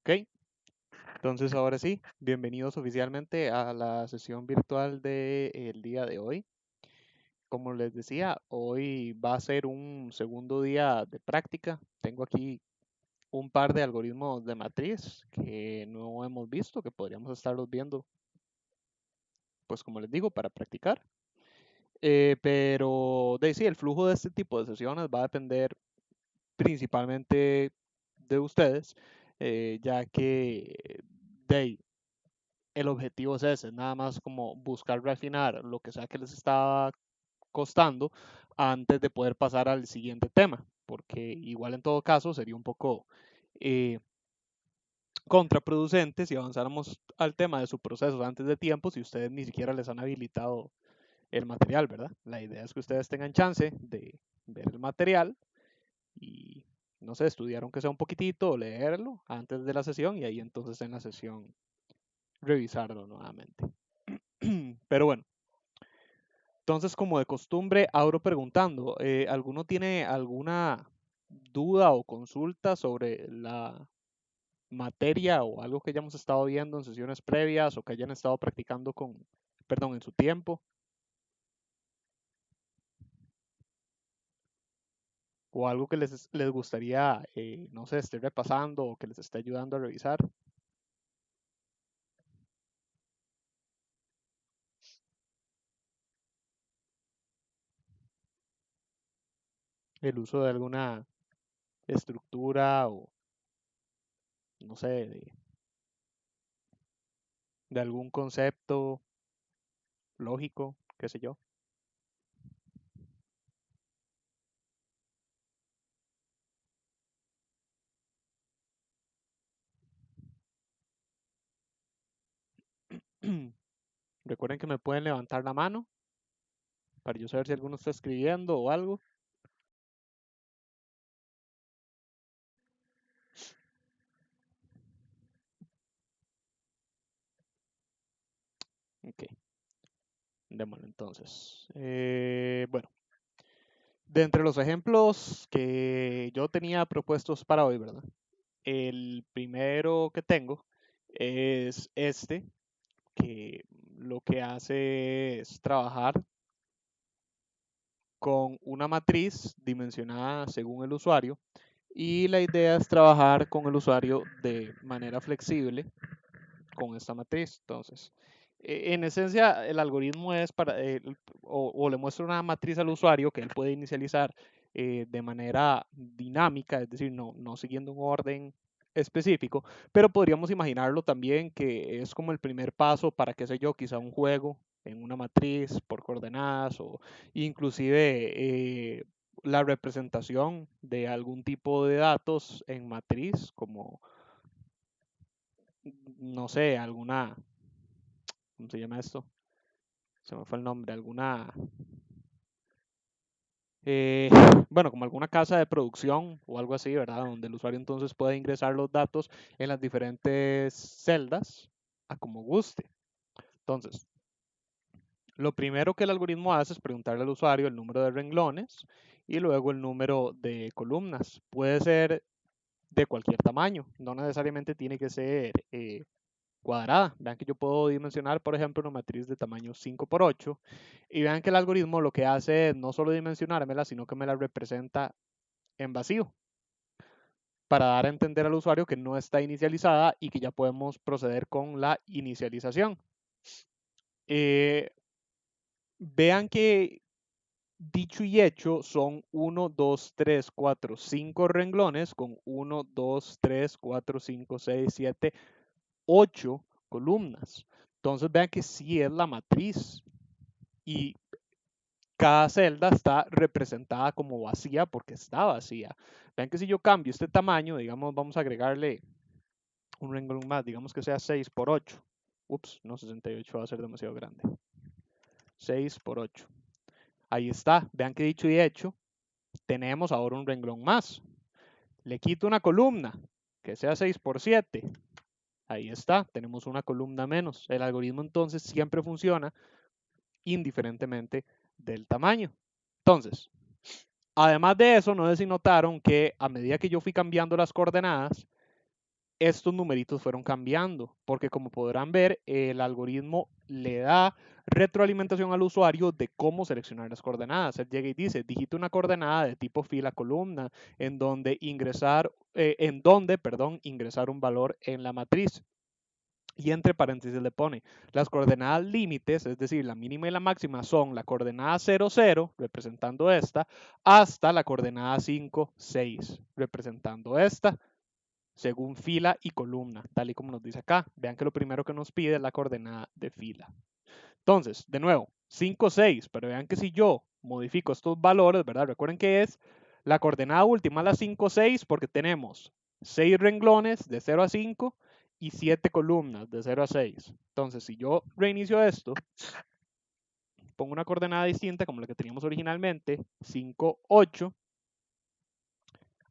Ok, entonces ahora sí, bienvenidos oficialmente a la sesión virtual del día de hoy. Como les decía, hoy va a ser un segundo día de práctica. Tengo aquí un par de algoritmos de matriz que no hemos visto, que podríamos estarlos viendo, pues como les digo, para practicar. Pero sí, el flujo de este tipo de sesiones va a depender principalmente de ustedes, ya que de ahí, el objetivo es ese, nada más como buscar refinar lo que sea que les está costando antes de poder pasar al siguiente tema, porque igual en todo caso sería un poco eh, contraproducente si avanzáramos al tema de su proceso antes de tiempo si ustedes ni siquiera les han habilitado el material, ¿verdad? La idea es que ustedes tengan chance de ver el material y, no sé, estudiar aunque sea un poquitito o leerlo antes de la sesión y ahí entonces en la sesión revisarlo nuevamente. Pero bueno, entonces, como de costumbre, abro preguntando, ¿alguno tiene alguna duda o consulta sobre la materia o algo que hayamos estado viendo en sesiones previas o que hayan estado practicando perdón, en su tiempo? ¿O algo que les gustaría, no sé, esté repasando o que les esté ayudando a revisar? El uso de alguna estructura o, no sé, de algún concepto lógico, qué sé yo. Recuerden que me pueden levantar la mano para yo saber si alguno está escribiendo o algo. Ok, démosle entonces. Bueno, de entre los ejemplos que yo tenía propuestos para hoy, ¿verdad? El primero que tengo es este, que lo que hace es trabajar con una matriz dimensionada según el usuario y la idea es trabajar con el usuario de manera flexible con esta matriz. Entonces, en esencia, el algoritmo es o le muestra una matriz al usuario que él puede inicializar de manera dinámica, es decir, no siguiendo un orden específico, pero podríamos imaginarlo también que es como el primer paso para, qué sé yo, quizá un juego en una matriz por coordenadas o inclusive la representación de algún tipo de datos en matriz, como, no sé, alguna, ¿cómo se llama esto? Se me fue el nombre, eh, bueno, como alguna casa de producción o algo así, ¿verdad? Donde el usuario entonces puede ingresar los datos en las diferentes celdas a como guste. Entonces, lo primero que el algoritmo hace es preguntarle al usuario el número de renglones y luego el número de columnas. Puede ser de cualquier tamaño, no necesariamente tiene que ser cuadrada. Vean que yo puedo dimensionar, por ejemplo, una matriz de tamaño 5 por 8 y vean que el algoritmo lo que hace es no solo dimensionármela, sino que me la representa en vacío para dar a entender al usuario que no está inicializada y que ya podemos proceder con la inicialización. Eh, Vean que dicho y hecho son 1, 2, 3, 4, 5 renglones con 1, 2, 3, 4, 5, 6, 7, 8 columnas. Entonces vean que sí es la matriz y cada celda está representada como vacía porque está vacía. Vean que si yo cambio este tamaño, digamos, vamos a agregarle un renglón más, digamos que sea 6 por 8. Ups, no, 68 va a ser demasiado grande. 6 por 8. Ahí está. Vean que dicho y hecho, tenemos ahora un renglón más. Le quito una columna, que sea 6 por 7. Ahí está, tenemos una columna menos. El algoritmo entonces siempre funciona indiferentemente del tamaño. Entonces, además de eso, no sé si notaron que a medida que yo fui cambiando las coordenadas, estos numeritos fueron cambiando, porque como podrán ver, el algoritmo le da retroalimentación al usuario de cómo seleccionar las coordenadas. Él llega y dice, digite una coordenada de tipo fila columna en donde ingresar, ingresar un valor en la matriz. Y entre paréntesis le pone, las coordenadas límites, es decir, la mínima y la máxima son la coordenada 0, 0, representando esta, hasta la coordenada 5, 6, representando esta, según fila y columna, tal y como nos dice acá. Vean que lo primero que nos pide es la coordenada de fila. Entonces, de nuevo, 5, 6, pero vean que si yo modifico estos valores, ¿verdad? Recuerden que es la coordenada última, la 5, 6, porque tenemos 6 renglones de 0 a 5 y 7 columnas de 0 a 6. Entonces, si yo reinicio esto, pongo una coordenada distinta como la que teníamos originalmente, 5, 8,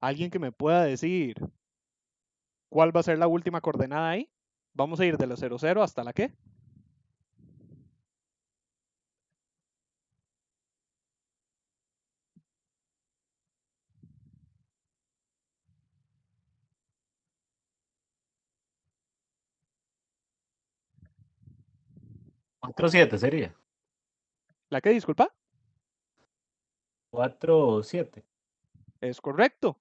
alguien que me pueda decir cuál va a ser la última coordenada ahí. Vamos a ir de la 0, 0 hasta la ¿qué? Cuatro siete sería. ¿La qué? Disculpa. 4 7. Es correcto.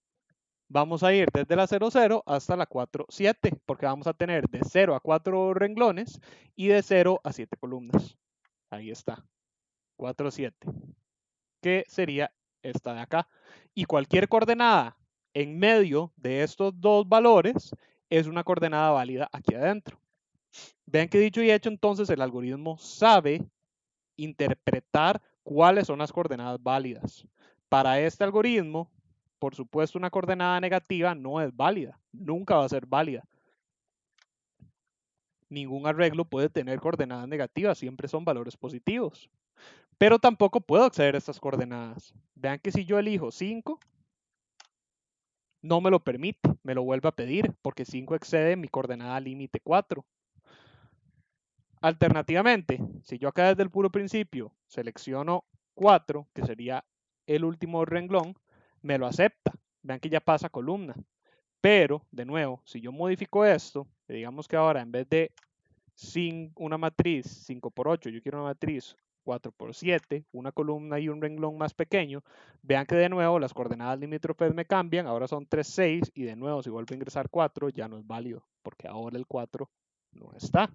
Vamos a ir desde la 0, 0 hasta la 4, 7, porque vamos a tener de 0 a 4 renglones y de 0 a 7 columnas. Ahí está, 4, 7, que sería esta de acá. Y cualquier coordenada en medio de estos dos valores es una coordenada válida aquí adentro. Vean que dicho y hecho, entonces el algoritmo sabe interpretar cuáles son las coordenadas válidas. Para este algoritmo, por supuesto, una coordenada negativa no es válida, nunca va a ser válida. Ningún arreglo puede tener coordenadas negativas, siempre son valores positivos. Pero tampoco puedo acceder a estas coordenadas. Vean que si yo elijo 5, no me lo permite, me lo vuelve a pedir, porque 5 excede mi coordenada límite 4. Alternativamente, si yo acá desde el puro principio selecciono 4, que sería el último renglón, me lo acepta. Vean que ya pasa columna. Pero, de nuevo, si yo modifico esto, digamos que ahora en vez de una matriz 5 por 8, yo quiero una matriz 4 por 7, una columna y un renglón más pequeño, vean que de nuevo las coordenadas limítrofes me cambian, ahora son 3, 6, y de nuevo si vuelvo a ingresar 4 ya no es válido, porque ahora el 4 no está.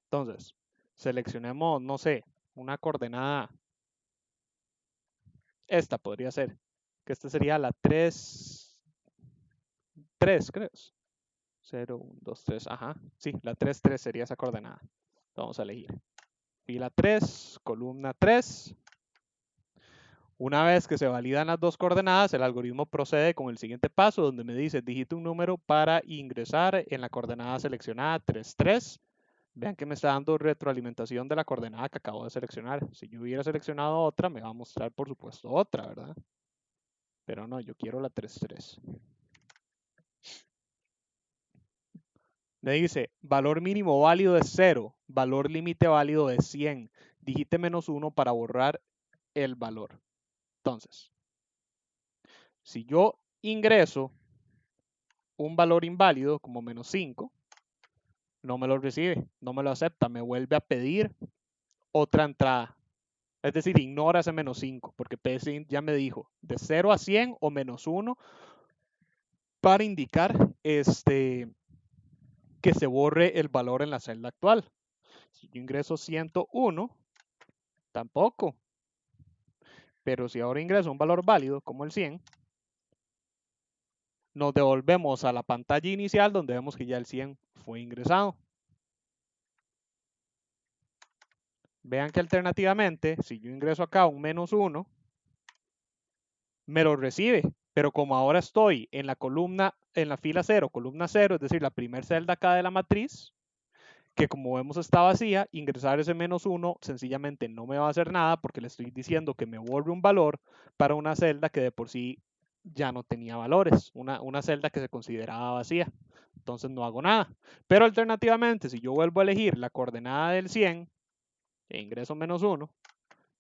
Entonces, seleccionemos, no sé, una coordenada. Esta podría ser, que esta sería la 3, 3, creo. 0, 1, 2, 3, ajá. Sí, la 3, 3 sería esa coordenada. Vamos a elegir. Fila 3, columna 3. Una vez que se validan las dos coordenadas, el algoritmo procede con el siguiente paso, donde me dice, digite un número para ingresar en la coordenada seleccionada 3, 3. Vean que me está dando retroalimentación de la coordenada que acabo de seleccionar. Si yo hubiera seleccionado otra, me va a mostrar, por supuesto, otra, ¿verdad? Pero no, yo quiero la 3, 3. Me dice, valor mínimo válido de 0, valor límite válido de 100. Digite -1 para borrar el valor. Entonces, si yo ingreso un valor inválido como -5, no me lo recibe, no me lo acepta, me vuelve a pedir otra entrada. Es decir, ignora ese -5, porque PSINT ya me dijo de 0 a 100 o -1 para indicar que se borre el valor en la celda actual. Si yo ingreso 101, tampoco. Pero si ahora ingreso un valor válido como el 100, nos devolvemos a la pantalla inicial donde vemos que ya el 100 fue ingresado. Vean que alternativamente, si yo ingreso acá un -1, me lo recibe, pero como ahora estoy en la columna, en la fila 0, columna 0, es decir, la primera celda acá de la matriz, que como vemos está vacía, ingresar ese -1 sencillamente no me va a hacer nada porque le estoy diciendo que me borre un valor para una celda que de por sí ya no tenía valores, una celda que se consideraba vacía. Entonces no hago nada. Pero alternativamente, si yo vuelvo a elegir la coordenada del 100 e ingreso -1,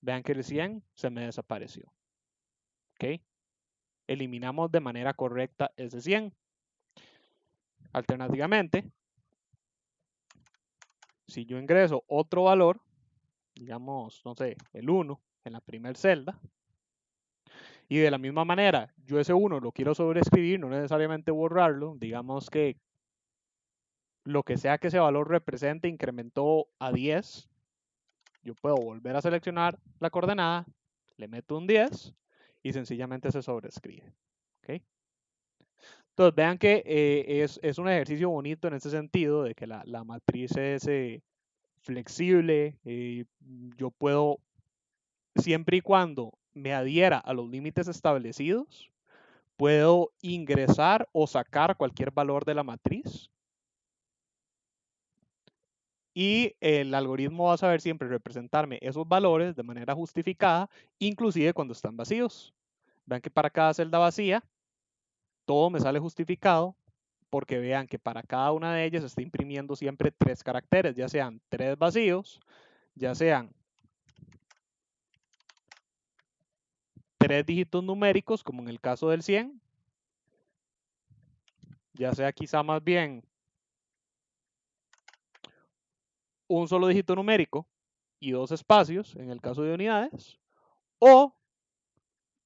vean que el 100 se me desapareció. ¿Ok? Eliminamos de manera correcta ese 100. Alternativamente, si yo ingreso otro valor, digamos, no sé, el 1 en la primera celda, y de la misma manera, yo ese 1 lo quiero sobreescribir, no necesariamente borrarlo, digamos que lo que sea que ese valor represente incrementó a 10, yo puedo volver a seleccionar la coordenada, le meto un 10 y sencillamente se sobrescribe. ¿Okay? Entonces vean que es un ejercicio bonito en ese sentido de que la matriz es flexible, yo puedo, siempre y cuando me adhiera a los límites establecidos, puedo ingresar o sacar cualquier valor de la matriz y el algoritmo va a saber siempre representarme esos valores de manera justificada, inclusive cuando están vacíos. Vean que para cada celda vacía, todo me sale justificado porque vean que para cada una de ellas está imprimiendo siempre 3 caracteres, ya sean 3 vacíos, ya sean 3 dígitos numéricos, como en el caso del 100, ya sea quizá más bien un solo dígito numérico y 2 espacios, en el caso de unidades, o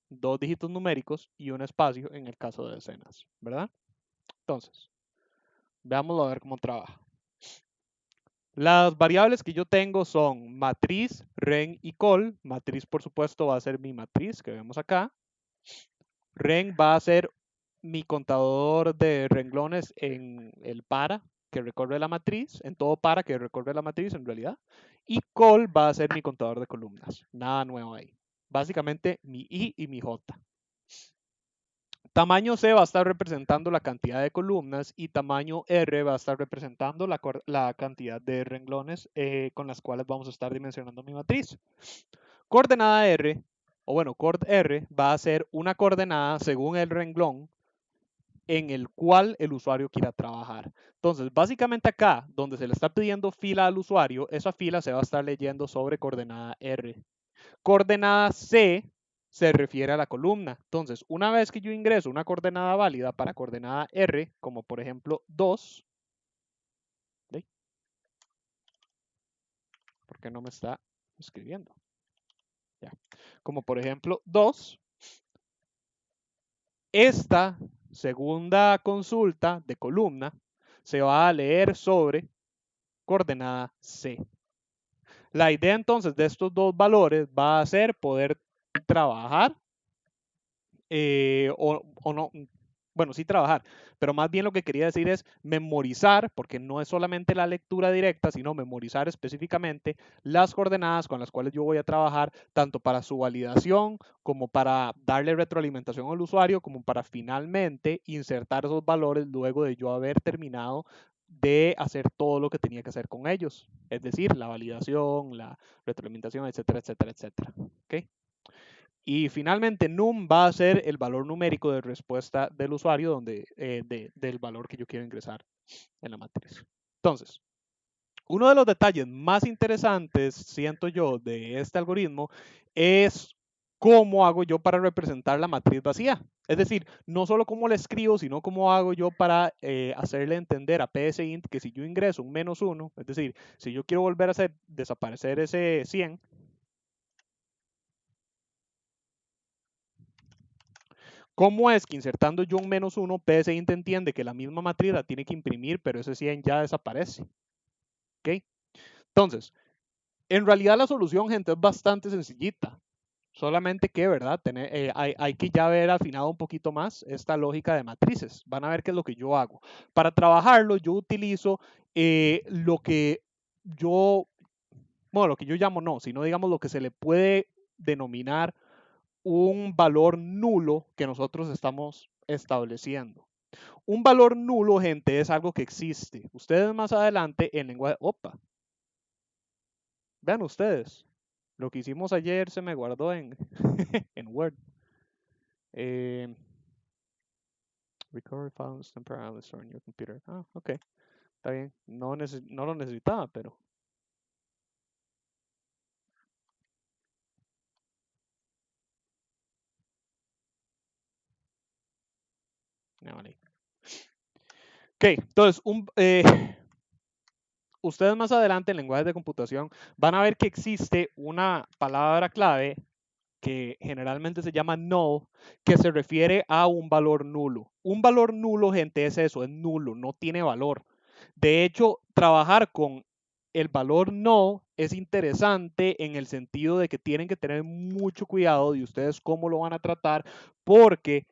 2 dígitos numéricos y un espacio en el caso de decenas, ¿verdad? Entonces, veámoslo a ver cómo trabaja. Las variables que yo tengo son matriz, ren y col. Matriz, por supuesto, va a ser mi matriz que vemos acá. Ren va a ser mi contador de renglones en el para que recorre la matriz, en todo para que recorre la matriz en realidad. Y col va a ser mi contador de columnas. Nada nuevo ahí. Básicamente mi i y mi j. Tamaño C va a estar representando la cantidad de columnas y tamaño R va a estar representando la cantidad de renglones con las cuales vamos a estar dimensionando mi matriz. Coordenada R, o bueno, coord R, va a ser una coordenada según el renglón en el cual el usuario quiera trabajar. Entonces, básicamente acá, donde se le está pidiendo fila al usuario, esa fila se va a estar leyendo sobre coordenada R. Coordenada C se refiere a la columna. Entonces, una vez que yo ingreso una coordenada válida para coordenada R, como por ejemplo 2, ¿sí? ¿Por qué no me está escribiendo? Ya. Como por ejemplo 2, esta segunda consulta de columna se va a leer sobre coordenada C. La idea entonces de estos dos valores va a ser poder trabajar o no, bueno, sí trabajar, pero más bien lo que quería decir es memorizar, porque no es solamente la lectura directa, sino memorizar específicamente las coordenadas con las cuales yo voy a trabajar, tanto para su validación como para darle retroalimentación al usuario, como para finalmente insertar esos valores luego de yo haber terminado de hacer todo lo que tenía que hacer con ellos, es decir, la validación, la retroalimentación, etcétera, etcétera, etcétera. ¿Okay? Y finalmente, num va a ser el valor numérico de respuesta del usuario del valor que yo quiero ingresar en la matriz. Entonces, uno de los detalles más interesantes, siento yo, de este algoritmo es cómo hago yo para representar la matriz vacía. Es decir, no solo cómo la escribo, sino cómo hago yo para hacerle entender a psint que si yo ingreso un -1, es decir, si yo quiero volver a hacer desaparecer ese 100, ¿cómo es que insertando yo un -1, psint entiende que la misma matriz la tiene que imprimir, pero ese 100 ya desaparece? ¿Ok? Entonces, en realidad la solución, gente, es bastante sencillita. Solamente que, ¿verdad? Hay que ya haber afinado un poquito más esta lógica de matrices. Van a ver qué es lo que yo hago. Para trabajarlo, yo utilizo lo que yo, bueno, lo que yo llamo no, sino digamos lo que se le puede denominar un valor nulo que nosotros estamos estableciendo. Un valor nulo, gente, es algo que existe. Ustedes más adelante en lenguaje... Opa, vean ustedes. Lo que hicimos ayer se me guardó en, en Word. Recovery files temporarily stored in your computer. Ah, ok. Está bien. No lo necesitaba, pero... No, vale. Ok, entonces, ustedes más adelante en lenguajes de computación van a ver que existe una palabra clave que generalmente se llama null, que se refiere a un valor nulo. Un valor nulo, gente, es eso, es nulo, no tiene valor. De hecho, trabajar con el valor null es interesante en el sentido de que tienen que tener mucho cuidado de ustedes cómo lo van a tratar, porque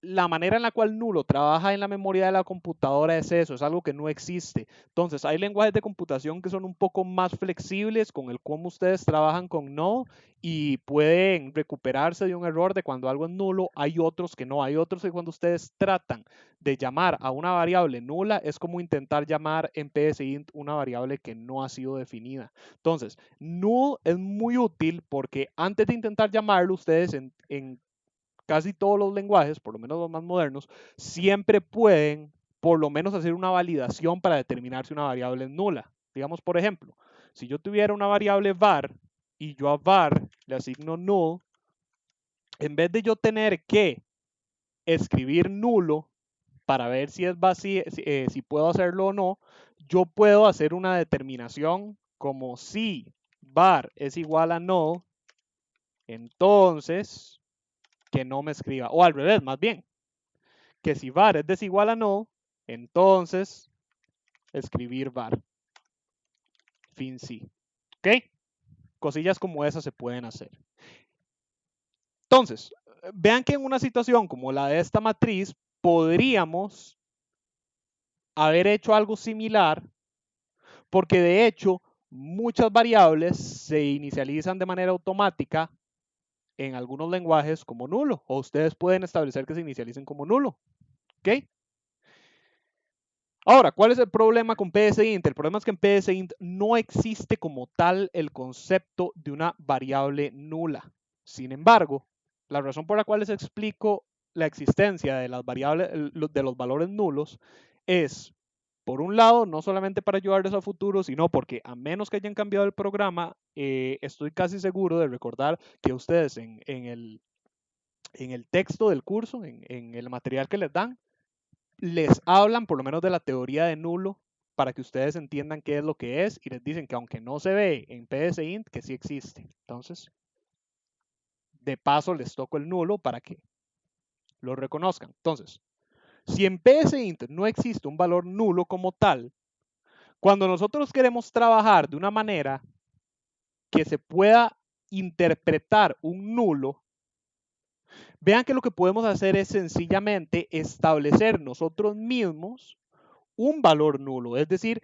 la manera en la cual nulo trabaja en la memoria de la computadora es eso, es algo que no existe. Entonces, hay lenguajes de computación que son un poco más flexibles con el cómo ustedes trabajan con null y pueden recuperarse de un error de cuando algo es nulo. Hay otros que no, hay otros que cuando ustedes tratan de llamar a una variable nula es como intentar llamar en PSInt una variable que no ha sido definida. Entonces, null es muy útil porque antes de intentar llamarlo, ustedes en casi todos los lenguajes, por lo menos los más modernos, siempre pueden por lo menos hacer una validación para determinar si una variable es nula. Digamos, por ejemplo, si yo tuviera una variable var y yo a var le asigno null, en vez de yo tener que escribir nulo para ver si es vacío, si puedo hacerlo o no, yo puedo hacer una determinación como si var es igual a null, entonces que no me escriba, o al revés, más bien, que si var es desigual a null, entonces escribir var. Fin sí. ¿Ok? Cosillas como esas se pueden hacer. Entonces, vean que en una situación como la de esta matriz, podríamos haber hecho algo similar, porque de hecho muchas variables se inicializan de manera automática en algunos lenguajes como nulo, o ustedes pueden establecer que se inicialicen como nulo. ¿Ok? Ahora, ¿cuál es el problema con PSInt? El problema es que en PSInt no existe como tal el concepto de una variable nula. Sin embargo, la razón por la cual les explico la existencia de las variables, de los valores nulos, es, por un lado, no solamente para ayudarles a futuro, sino porque a menos que hayan cambiado el programa, estoy casi seguro de recordar que ustedes en el texto del curso, en el material que les dan, les hablan por lo menos de la teoría de nulo para que ustedes entiendan qué es lo que es y les dicen que aunque no se ve en PSInt, que sí existe. Entonces, de paso les toco el nulo para que lo reconozcan. Entonces, si en PSInt no existe un valor nulo como tal, cuando nosotros queremos trabajar de una manera que se pueda interpretar un nulo, vean que lo que podemos hacer es sencillamente establecer nosotros mismos un valor nulo, es decir,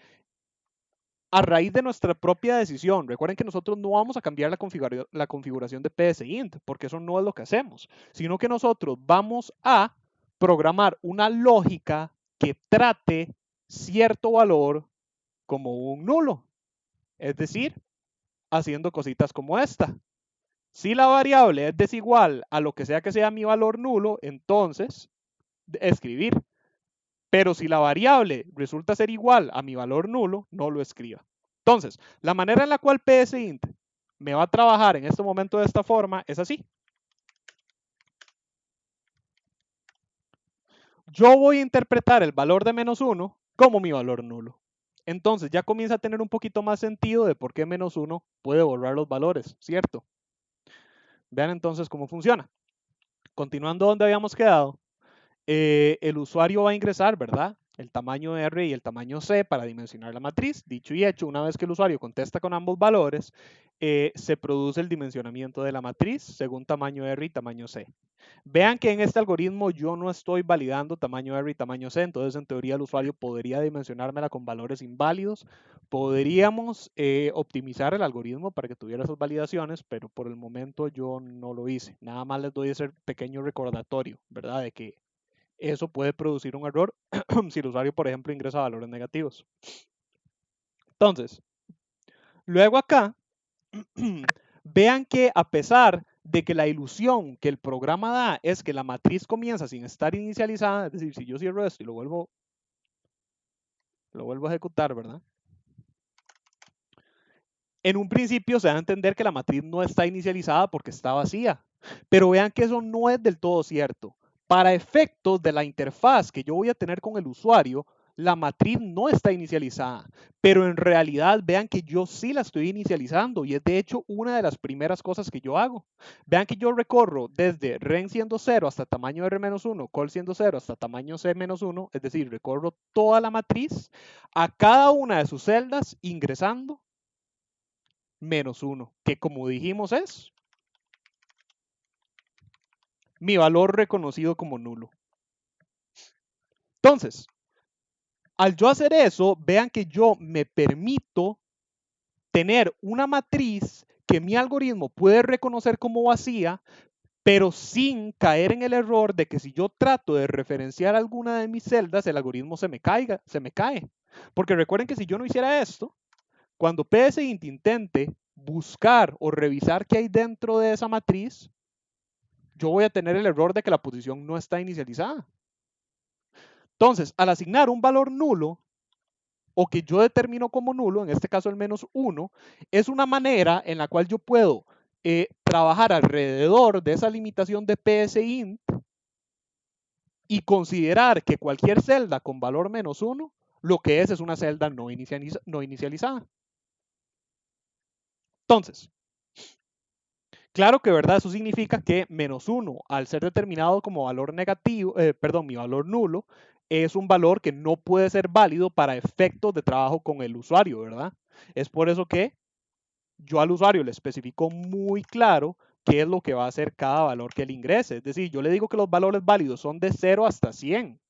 a raíz de nuestra propia decisión. Recuerden que nosotros no vamos a cambiar la configuración de PSInt, porque eso no es lo que hacemos, sino que nosotros vamos a programar una lógica que trate cierto valor como un nulo, es decir, haciendo cositas como esta. Si la variable es desigual a lo que sea mi valor nulo, entonces escribir. Pero si la variable resulta ser igual a mi valor nulo, no lo escriba. Entonces, la manera en la cual PSInt me va a trabajar en este momento de esta forma es así. Yo voy a interpretar el valor de -1 como mi valor nulo. Entonces ya comienza a tener un poquito más sentido de por qué -1 puede borrar los valores, ¿cierto? Vean entonces cómo funciona. Continuando donde habíamos quedado, el usuario va a ingresar, ¿verdad? El tamaño R y el tamaño C para dimensionar la matriz. Dicho y hecho, una vez que el usuario contesta con ambos valores, se produce el dimensionamiento de la matriz según tamaño R y tamaño C. Vean que en este algoritmo yo no estoy validando tamaño R y tamaño C, entonces en teoría el usuario podría dimensionármela con valores inválidos. Podríamos optimizar el algoritmo para que tuviera esas validaciones, pero por el momento yo no lo hice. Nada más les doy ese pequeño recordatorio, ¿verdad? De que eso puede producir un error si el usuario, por ejemplo, ingresa valores negativos. Entonces, luego acá, vean que a pesar de que la ilusión que el programa da es que la matriz comienza sin estar inicializada, es decir, si yo cierro esto y lo vuelvo a ejecutar, ¿verdad? En un principio se da a entender que la matriz no está inicializada porque está vacía, pero vean que eso no es del todo cierto. para efectos de la interfaz que yo voy a tener con el usuario, la matriz no está inicializada, pero en realidad vean que yo sí la estoy inicializando y es de hecho una de las primeras cosas que yo hago. Vean que yo recorro desde ren siendo 0 hasta tamaño R-1, col siendo 0 hasta tamaño C-1, es decir, recorro toda la matriz a cada una de sus celdas ingresando -1, que como dijimos es mi valor reconocido como nulo. Entonces, al yo hacer eso, vean que yo me permito tener una matriz que mi algoritmo puede reconocer como vacía, pero sin caer en el error de que si yo trato de referenciar alguna de mis celdas, el algoritmo se me cae. Porque recuerden que si yo no hiciera esto, cuando PSInt intente buscar o revisar qué hay dentro de esa matriz, yo voy a tener el error de que la posición no está inicializada. Entonces, al asignar un valor nulo, o que yo determino como nulo, en este caso el -1, es una manera en la cual yo puedo trabajar alrededor de esa limitación de PSInt y considerar que cualquier celda con valor -1, lo que es una celda no inicializada. Entonces, claro que verdad, eso significa que -1, al ser determinado como valor negativo, perdón, mi valor nulo, es un valor que no puede ser válido para efectos de trabajo con el usuario, ¿verdad? Es por eso que yo al usuario le especifico muy claro qué es lo que va a hacer cada valor que él ingrese. Es decir, yo le digo que los valores válidos son de 0 hasta 100,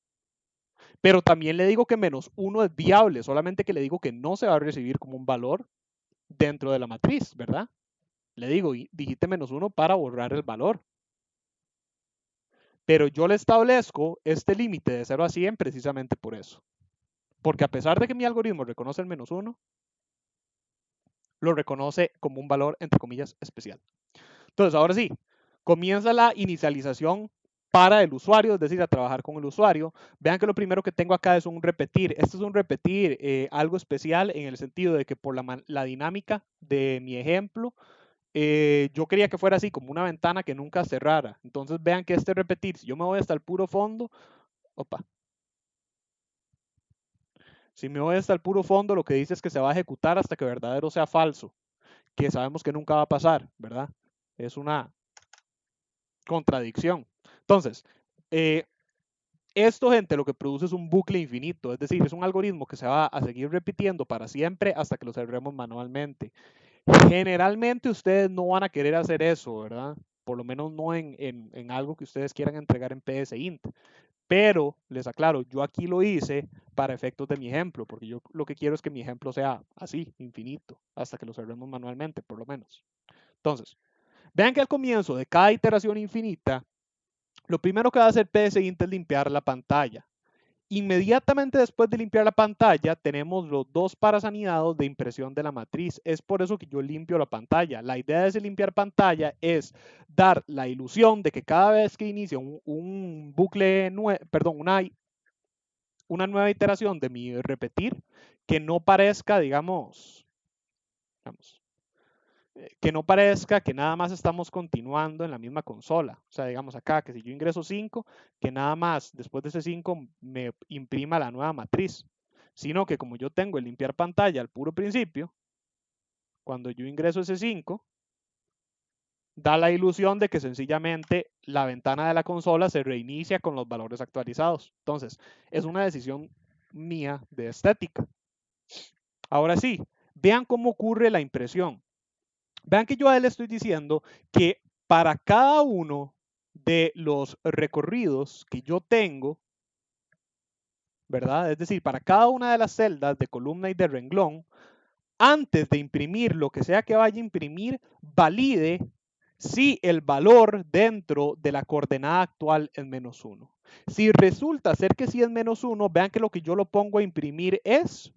pero también le digo que -1 es viable, solamente que le digo que no se va a recibir como un valor dentro de la matriz, ¿verdad? Le digo, digite -1 para borrar el valor. Pero yo le establezco este límite de 0 a 100 precisamente por eso. Porque a pesar de que mi algoritmo reconoce el -1, lo reconoce como un valor, entre comillas, especial. Entonces, ahora sí, comienza la inicialización para el usuario, es decir, a trabajar con el usuario. Vean que lo primero que tengo acá es un repetir. Este es un repetir algo especial en el sentido de que por la dinámica de mi ejemplo, yo quería que fuera así, como una ventana que nunca cerrara. Entonces vean que este repetir, si yo me voy hasta el puro fondo, opa, si me voy hasta el puro fondo, lo que dice es que se va a ejecutar hasta que verdadero sea falso, que sabemos que nunca va a pasar, ¿verdad? Es una contradicción. Entonces, esto, gente, lo que produce es un bucle infinito, es decir, es un algoritmo que se va a seguir repitiendo para siempre hasta que lo cerremos manualmente. Generalmente ustedes no van a querer hacer eso, ¿verdad? Por lo menos no en algo que ustedes quieran entregar en PSInt. Pero les aclaro, yo aquí lo hice para efectos de mi ejemplo, porque yo lo que quiero es que mi ejemplo sea así, infinito, hasta que lo cerremos manualmente, por lo menos. Entonces, vean que al comienzo de cada iteración infinita, lo primero que va a hacer PSInt es limpiar la pantalla. Inmediatamente después de limpiar la pantalla, tenemos los dos paras anidados de impresión de la matriz. Es por eso que yo limpio la pantalla. La idea de ese limpiar pantalla es dar la ilusión de que cada vez que inicio un bucle, perdón, una nueva iteración de mi repetir, que no parezca, digamos, que no parezca que nada más estamos continuando en la misma consola. O sea, digamos acá, que si yo ingreso 5, que nada más después de ese 5 me imprima la nueva matriz. Sino que como yo tengo el limpiar pantalla al puro principio, cuando yo ingreso ese 5, da la ilusión de que sencillamente la ventana de la consola se reinicia con los valores actualizados. Entonces, es una decisión mía de estética. Ahora sí, vean cómo ocurre la impresión. Vean que yo a él le estoy diciendo que para cada uno de los recorridos que yo tengo, ¿verdad? Es decir, para cada una de las celdas de columna y de renglón, antes de imprimir lo que sea que vaya a imprimir, valide si el valor dentro de la coordenada actual es -1. Si resulta ser que sí es -1, vean que lo que yo lo pongo a imprimir es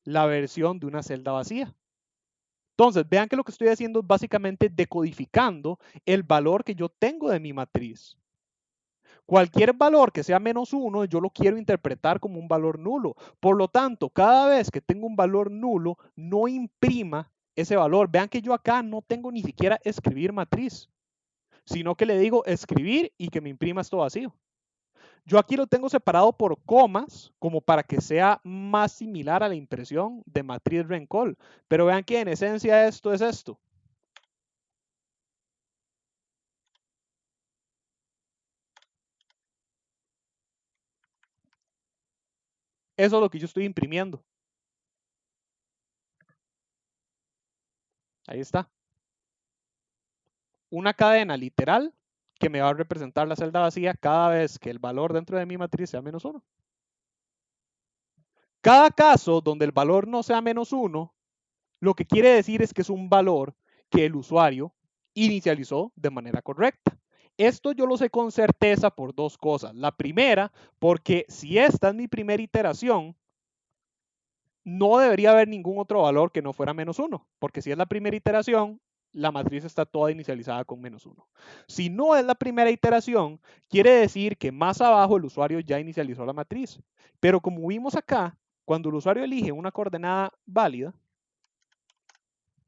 la versión de una celda vacía. Entonces, vean que lo que estoy haciendo es básicamente decodificando el valor que yo tengo de mi matriz. Cualquier valor que sea -1, yo lo quiero interpretar como un valor nulo. Por lo tanto, cada vez que tengo un valor nulo, no imprima ese valor. Vean que yo acá no tengo ni siquiera escribir matriz. sino que le digo escribir y que me imprima esto vacío. Yo aquí lo tengo separado por comas, como para que sea más similar a la impresión de matriz Rencol. Pero vean que en esencia esto es esto. Eso es lo que yo estoy imprimiendo. Ahí está. Una cadena literal que me va a representar la celda vacía cada vez que el valor dentro de mi matriz sea -1. Cada caso donde el valor no sea -1, lo que quiere decir es que es un valor que el usuario inicializó de manera correcta. Esto yo lo sé con certeza por dos cosas. La primera, porque si esta es mi primera iteración, no debería haber ningún otro valor que no fuera -1, porque si es la primera iteración, la matriz está toda inicializada con -1. Si no es la primera iteración, quiere decir que más abajo el usuario ya inicializó la matriz. Pero como vimos acá, cuando el usuario elige una coordenada válida,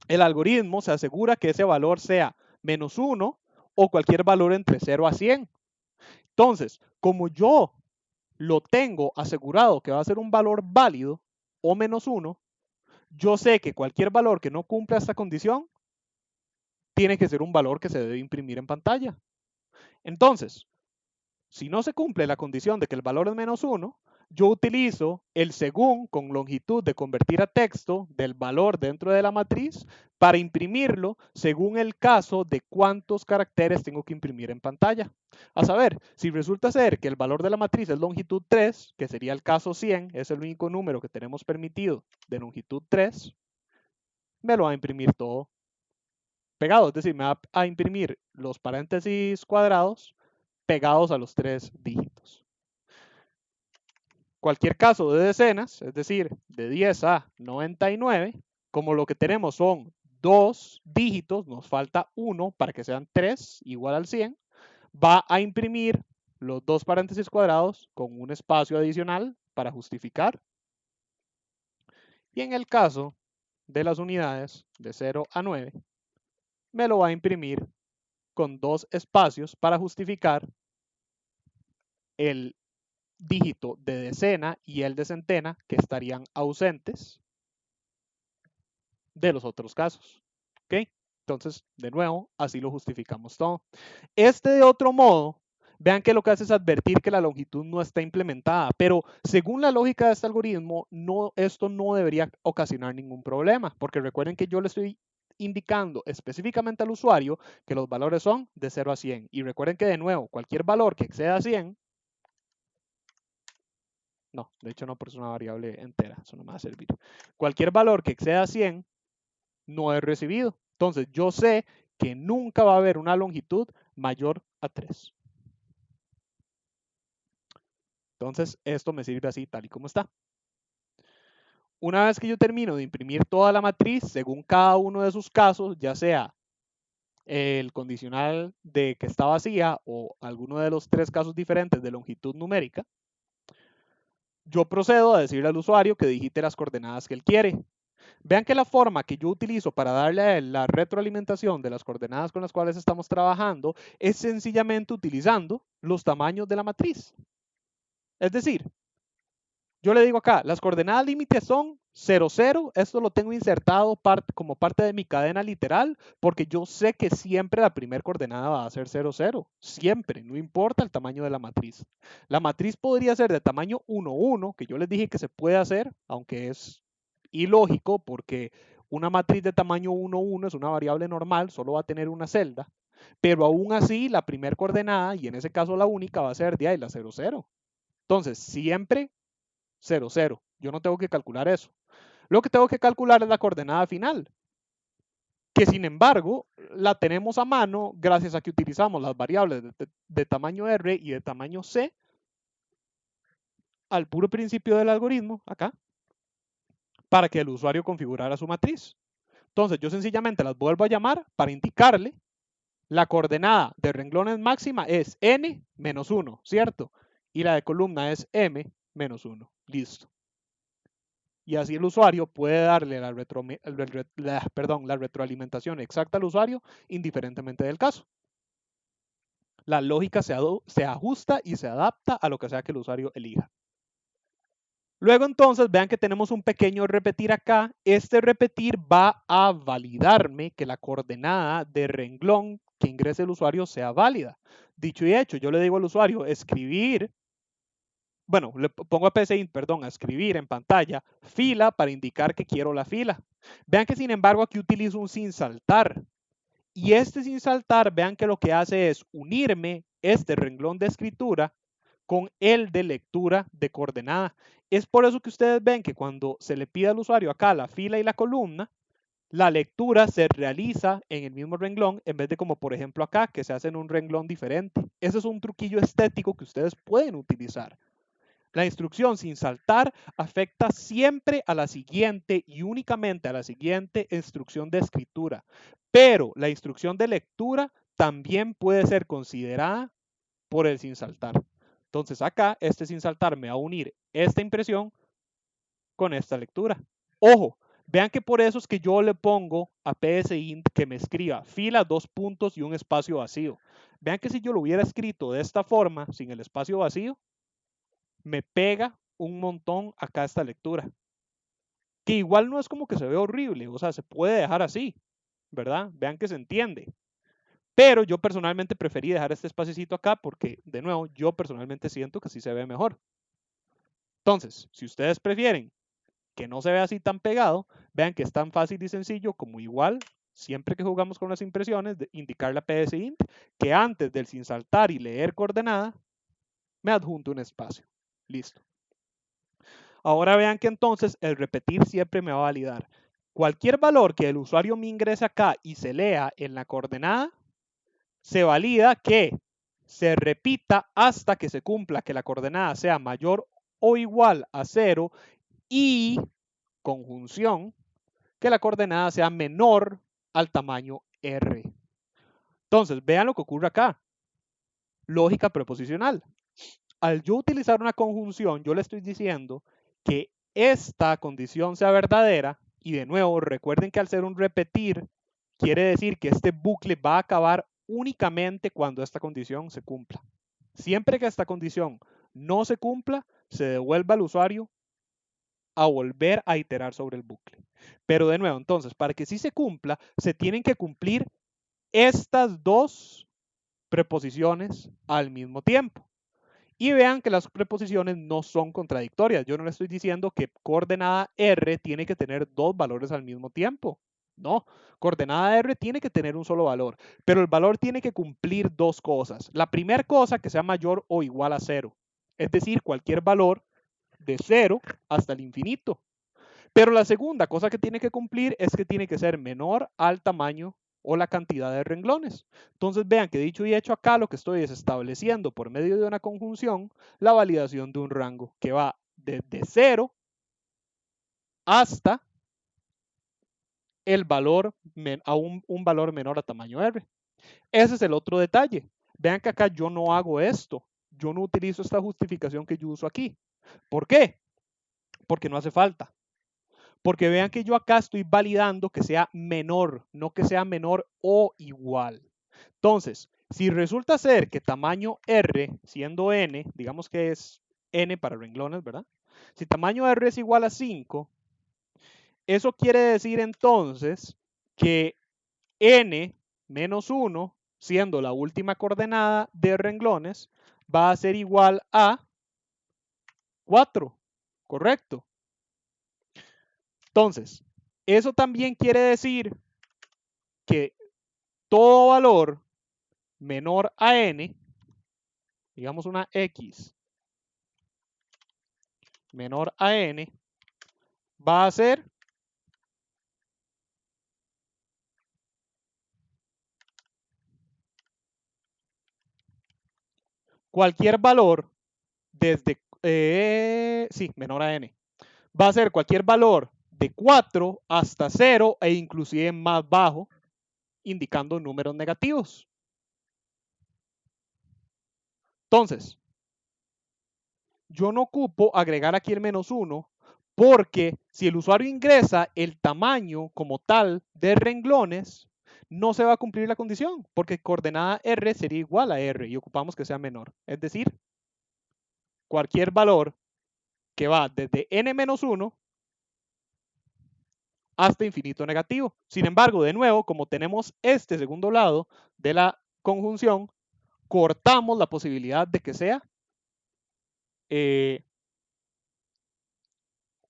el algoritmo se asegura que ese valor sea -1 o cualquier valor entre 0 a 100. Entonces, como yo lo tengo asegurado que va a ser un valor válido o -1, yo sé que cualquier valor que no cumpla esta condición tiene que ser un valor que se debe imprimir en pantalla. Entonces, si no se cumple la condición de que el valor es -1, yo utilizo el según con longitud de convertir a texto del valor dentro de la matriz para imprimirlo según el caso de cuántos caracteres tengo que imprimir en pantalla. A saber, si resulta ser que el valor de la matriz es longitud 3, que sería el caso 100, es el único número que tenemos permitido de longitud 3, me lo va a imprimir todo pegado, es decir, me va a imprimir los paréntesis cuadrados pegados a los 3 dígitos. Cualquier caso de decenas, es decir, de 10 a 99, como lo que tenemos son 2 dígitos, nos falta 1 para que sean 3 igual al 100, va a imprimir los dos paréntesis cuadrados con un espacio adicional para justificar. Y en el caso de las unidades de 0 a 9, me lo va a imprimir con dos espacios para justificar el dígito de decena y el de centena que estarían ausentes de los otros casos. ¿Ok? Entonces, de nuevo, así lo justificamos todo. De otro modo, vean que lo que hace es advertir que la longitud no está implementada, pero según la lógica de este algoritmo, esto no debería ocasionar ningún problema, porque recuerden que yo le estoy indicando específicamente al usuario que los valores son de 0 a 100. Y recuerden que de nuevo, cualquier valor que exceda 100, no, de hecho no, porque es una variable entera, eso no me va a servir. Cualquier valor que exceda 100 no es recibido. Entonces yo sé que nunca va a haber una longitud mayor a 3. Entonces esto me sirve así tal y como está. Una vez que yo termino de imprimir toda la matriz, según cada uno de sus casos, ya sea el condicional de que está vacía o alguno de los 3 casos diferentes de longitud numérica, yo procedo a decirle al usuario que digite las coordenadas que él quiere. Vean que la forma que yo utilizo para darle a él la retroalimentación de las coordenadas con las cuales estamos trabajando es sencillamente utilizando los tamaños de la matriz. Es decir, yo le digo acá, las coordenadas límites son 0, 0. Esto lo tengo insertado como parte de mi cadena literal porque yo sé que siempre la primera coordenada va a ser 0, 0. Siempre, no importa el tamaño de la matriz. La matriz podría ser de tamaño 1, 1, que yo les dije que se puede hacer, aunque es ilógico porque una matriz de tamaño 1, 1 es una variable normal, solo va a tener una celda. Pero aún así, la primera coordenada, y en ese caso la única, va a ser de ahí, la 0, 0. Entonces, siempre 0, 0. Yo no tengo que calcular eso. Lo que tengo que calcular es la coordenada final, que sin embargo la tenemos a mano gracias a que utilizamos las variables de tamaño R y de tamaño C al puro principio del algoritmo, acá, para que el usuario configurara su matriz. Entonces yo sencillamente las vuelvo a llamar para indicarle la coordenada de renglones máxima es n menos 1, ¿cierto? Y la de columna es m menos 1. Listo. Y así el usuario puede darle la retroalimentación exacta al usuario indiferentemente del caso. La lógica se ajusta y se adapta a lo que sea que el usuario elija. Luego entonces vean que tenemos un pequeño repetir acá. Este repetir va a validarme que la coordenada de renglón que ingrese el usuario sea válida. Dicho y hecho, yo le digo al usuario escribir, bueno, le pongo a PCInt, perdón, a escribir en pantalla fila para indicar que quiero la fila. Vean que sin embargo aquí utilizo un sin saltar. Y este sin saltar, vean que lo que hace es unirme este renglón de escritura con el de lectura de coordenada. Es por eso que ustedes ven que cuando se le pide al usuario acá la fila y la columna, la lectura se realiza en el mismo renglón en vez de como por ejemplo acá, que se hace en un renglón diferente. Ese es un truquillo estético que ustedes pueden utilizar. La instrucción sin saltar afecta siempre a la siguiente y únicamente a la siguiente instrucción de escritura. Pero la instrucción de lectura también puede ser considerada por el sin saltar. Entonces acá, este sin saltar me va a unir esta impresión con esta lectura. Ojo, vean que por eso es que yo le pongo a PSInt que me escriba fila, dos puntos y un espacio vacío. Vean que si yo lo hubiera escrito de esta forma, sin el espacio vacío, me pega un montón acá esta lectura. Que igual no es como que se ve horrible, o sea, se puede dejar así, ¿verdad? Vean que se entiende. Pero yo personalmente preferí dejar este espacito acá porque, de nuevo, yo personalmente siento que sí se ve mejor. Entonces, si ustedes prefieren que no se vea así tan pegado, vean que es tan fácil y sencillo como igual, siempre que jugamos con las impresiones, de indicar la PSInt, que antes del sin saltar y leer coordenada, me adjunto un espacio. Listo. Ahora vean que entonces el repetir siempre me va a validar. Cualquier valor que el usuario me ingrese acá y se lea en la coordenada, se valida que se repita hasta que se cumpla que la coordenada sea mayor o igual a 0 y, conjunción, que la coordenada sea menor al tamaño R. Entonces, vean lo que ocurre acá. Lógica preposicional. Al yo utilizar una conjunción, yo le estoy diciendo que esta condición sea verdadera, y de nuevo, recuerden que al ser un repetir, quiere decir que este bucle va a acabar únicamente cuando esta condición se cumpla. Siempre que esta condición no se cumpla, se devuelve al usuario a volver a iterar sobre el bucle. Pero de nuevo, entonces, para que sí se cumpla, se tienen que cumplir estas dos preposiciones al mismo tiempo. Y vean que las preposiciones no son contradictorias. Yo no le estoy diciendo que coordenada R tiene que tener dos valores al mismo tiempo. No, coordenada R tiene que tener un solo valor, pero el valor tiene que cumplir dos cosas. La primera cosa, que sea mayor o igual a 0, es decir, cualquier valor de 0 hasta el infinito. Pero la segunda cosa que tiene que cumplir es que tiene que ser menor al tamaño o la cantidad de renglones. Entonces vean que dicho y hecho acá lo que estoy es estableciendo por medio de una conjunción la validación de un rango que va desde 0 hasta el valor a un valor menor a tamaño R. Ese es el otro detalle. Vean que acá yo no hago esto. Yo no utilizo esta justificación que yo uso aquí. ¿Por qué? Porque no hace falta. Porque vean que yo acá estoy validando que sea menor, no que sea menor o igual. Entonces, si resulta ser que tamaño R, siendo n, digamos que es n para renglones, ¿verdad? Si tamaño R es igual a 5, eso quiere decir entonces que n menos 1, siendo la última coordenada de renglones, va a ser igual a 4, ¿correcto? Entonces, eso también quiere decir que todo valor menor a n, digamos una x menor a n, va a ser cualquier valor desde, sí, menor a n, va a ser cualquier valor de 4 hasta 0 e inclusive más bajo, indicando números negativos. Entonces, yo no ocupo agregar aquí el menos 1 porque si el usuario ingresa el tamaño como tal de renglones, no se va a cumplir la condición, porque coordenada R sería igual a R y ocupamos que sea menor. Es decir, cualquier valor que va desde n-1 hasta infinito negativo. Sin embargo, de nuevo, como tenemos este segundo lado de la conjunción, cortamos la posibilidad de que sea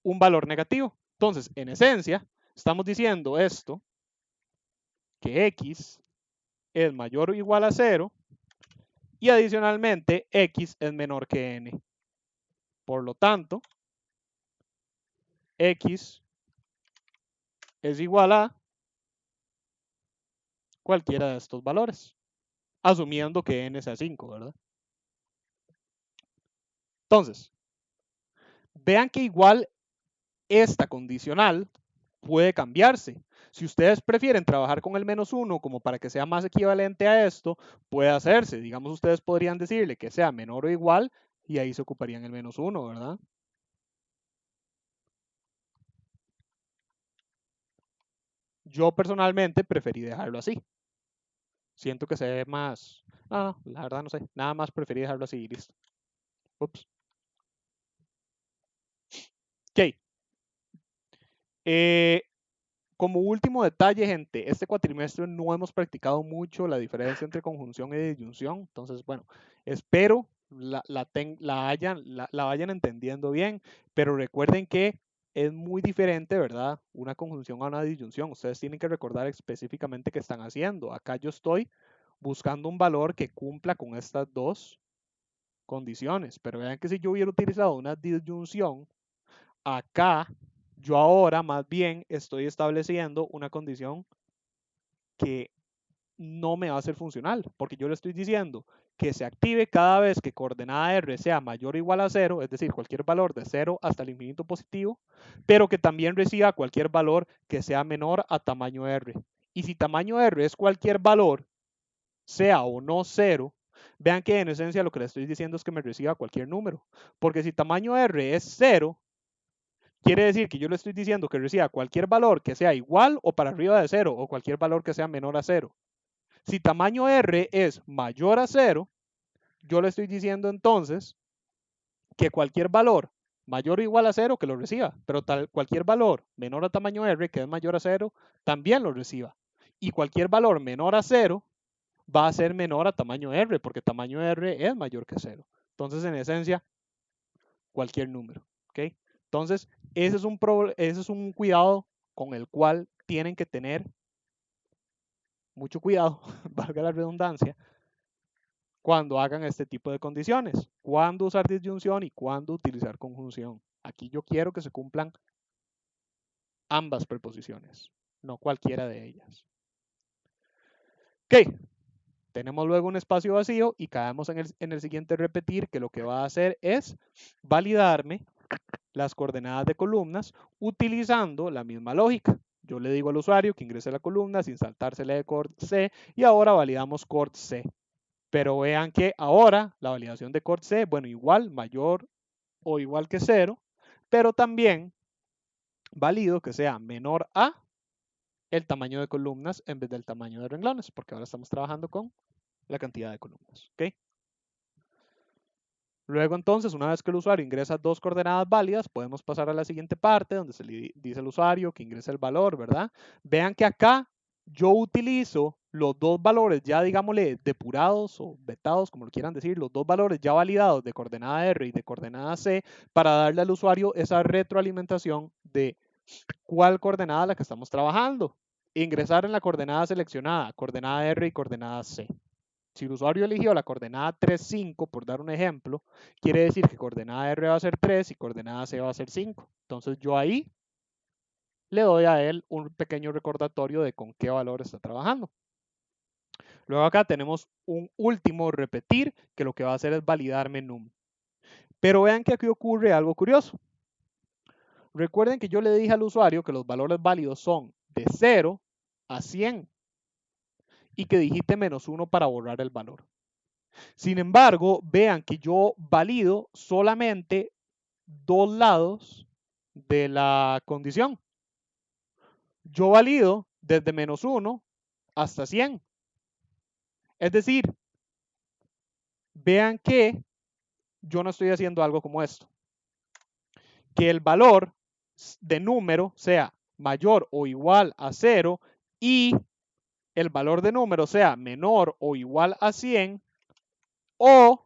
un valor negativo. Entonces, en esencia, estamos diciendo esto, que x es mayor o igual a 0 y adicionalmente x es menor que n. Por lo tanto, x es igual a cualquiera de estos valores, asumiendo que n sea 5, ¿verdad? Entonces, vean que igual esta condicional puede cambiarse. Si ustedes prefieren trabajar con el -1 como para que sea más equivalente a esto, puede hacerse. Digamos, ustedes podrían decirle que sea menor o igual y ahí se ocuparían el -1, ¿verdad? Yo personalmente preferí dejarlo así. Siento que se ve más... No, la verdad no sé. Nada más preferí dejarlo así y listo. Ups. Ok. Como último detalle, gente, este cuatrimestre no hemos practicado mucho la diferencia entre conjunción y disyunción. Entonces, bueno, espero la vayan entendiendo bien, pero recuerden que es muy diferente, ¿verdad? Una conjunción a una disyunción. Ustedes tienen que recordar específicamente qué están haciendo. Acá yo estoy buscando un valor que cumpla con estas dos condiciones, pero vean que si yo hubiera utilizado una disyunción, acá yo ahora más bien estoy estableciendo una condición que no me va a ser funcional, porque yo le estoy diciendo que se active cada vez que coordenada R sea mayor o igual a 0, es decir, cualquier valor de 0 hasta el infinito positivo, pero que también reciba cualquier valor que sea menor a tamaño R. Y si tamaño R es cualquier valor, sea o no 0, vean que en esencia lo que le estoy diciendo es que me reciba cualquier número, porque si tamaño R es 0, quiere decir que yo le estoy diciendo que reciba cualquier valor que sea igual o para arriba de 0 o cualquier valor que sea menor a 0. Si tamaño R es mayor a 0, yo le estoy diciendo entonces que cualquier valor mayor o igual a 0 que lo reciba, pero cualquier valor menor a tamaño R que es mayor a 0 también lo reciba. Y cualquier valor menor a 0 va a ser menor a tamaño R porque tamaño R es mayor que 0. Entonces, en esencia, cualquier número. ¿Okay? Entonces, ese es un cuidado con el cual tienen que tener mucho cuidado, valga la redundancia, cuando hagan este tipo de condiciones. Cuándo usar disyunción y cuándo utilizar conjunción. Aquí yo quiero que se cumplan ambas preposiciones, no cualquiera de ellas. Ok, tenemos luego un espacio vacío y caemos en el siguiente repetir, que lo que va a hacer es validarme las coordenadas de columnas utilizando la misma lógica. Yo le digo al usuario que ingrese la columna sin saltársele de cort C y ahora validamos cort C. Pero vean que ahora la validación de cort C, bueno, igual, mayor o igual que 0, pero también valido que sea menor a el tamaño de columnas en vez del tamaño de renglones, porque ahora estamos trabajando con la cantidad de columnas. ¿Okay? Luego entonces, una vez que el usuario ingresa dos coordenadas válidas, podemos pasar a la siguiente parte donde se le dice al usuario que ingrese el valor, ¿verdad? Vean que acá yo utilizo los dos valores ya, digámosle, depurados o vetados, como lo quieran decir, los dos valores ya validados de coordenada R y de coordenada C para darle al usuario esa retroalimentación de cuál coordenada es la que estamos trabajando. Ingresar en la coordenada seleccionada, coordenada R y coordenada C. Si el usuario eligió la coordenada 3, 5, por dar un ejemplo, quiere decir que coordenada R va a ser 3 y coordenada C va a ser 5. Entonces yo ahí le doy a él un pequeño recordatorio de con qué valor está trabajando. Luego acá tenemos un último repetir que lo que va a hacer es validarme num. Pero vean que aquí ocurre algo curioso. Recuerden que yo le dije al usuario que los valores válidos son de 0 a 100 y que digite -1 para borrar el valor. Sin embargo, vean que yo valido solamente dos lados de la condición. Yo valido desde -1 hasta 100. Es decir, vean que yo no estoy haciendo algo como esto. Que el valor de número sea mayor o igual a 0 y el valor de número sea menor o igual a 100 o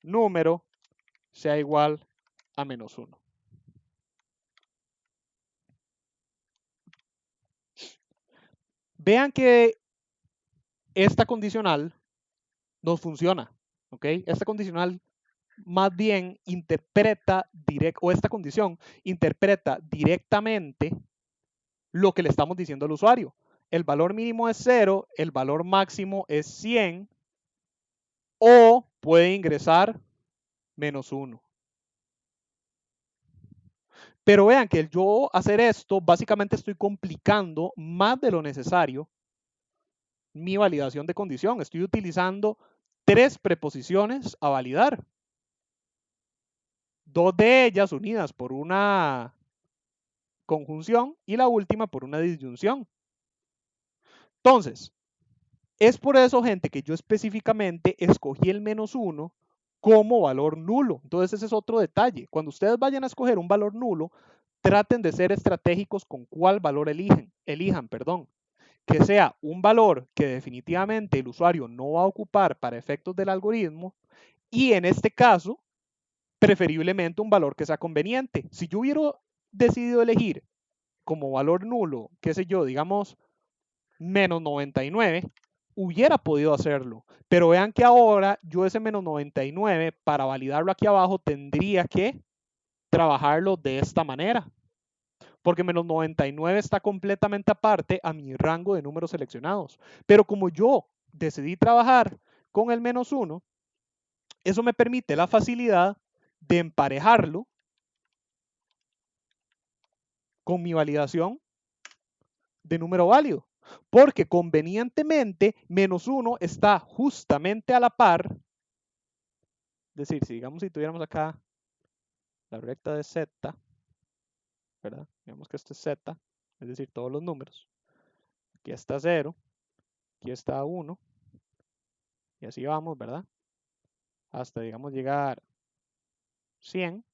número sea igual a menos 1. Vean que esta condicional nos funciona, ¿ok? Esta condicional más bien interpreta o esta condición interpreta directamente lo que le estamos diciendo al usuario. El valor mínimo es 0, el valor máximo es 100 o puede ingresar menos 1. Pero vean que el yo hacer esto, básicamente estoy complicando más de lo necesario mi validación de condición. Estoy utilizando 3 preposiciones a validar. 2 de ellas unidas por una conjunción y la última por una disyunción. Entonces, es por eso, gente, que yo específicamente escogí el menos 1 como valor nulo. Entonces, ese es otro detalle. Cuando ustedes vayan a escoger un valor nulo, traten de ser estratégicos con cuál valor elijan, perdón. Que sea un valor que definitivamente el usuario no va a ocupar para efectos del algoritmo y en este caso, preferiblemente un valor que sea conveniente. Si yo hubiera decidido elegir como valor nulo, qué sé yo, digamos menos 99, hubiera podido hacerlo. Pero vean que ahora yo ese menos 99, para validarlo aquí abajo, tendría que trabajarlo de esta manera. Porque menos 99 está completamente aparte a mi rango de números seleccionados. Pero como yo decidí trabajar con el menos 1, eso me permite la facilidad de emparejarlo con mi validación de número válido. Porque convenientemente menos 1 está justamente a la par. Es decir, si tuviéramos acá la recta de z, ¿verdad? Digamos que esto es z, es decir, todos los números. Aquí está 0, aquí está 1, y así vamos, ¿verdad? Hasta, digamos, llegar 100,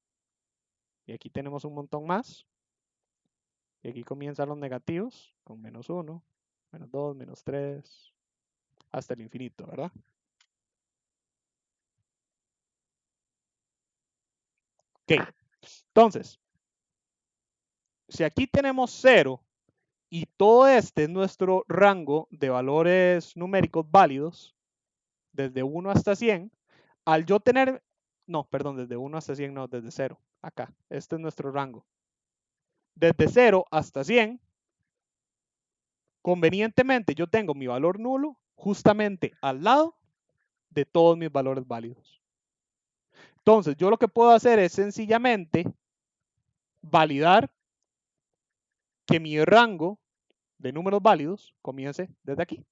y aquí tenemos un montón más, y aquí comienzan los negativos, con menos 1, menos 2, menos 3, hasta el infinito, ¿verdad? Ok, entonces, si aquí tenemos 0 y todo este es nuestro rango de valores numéricos válidos, desde 1 hasta 100, al yo tener, no, perdón, desde 1 hasta 100, no, desde 0, acá, este es nuestro rango. Desde 0 hasta 100, convenientemente yo tengo mi valor nulo justamente al lado de todos mis valores válidos. Entonces, yo lo que puedo hacer es sencillamente validar que mi rango de números válidos comience desde aquí,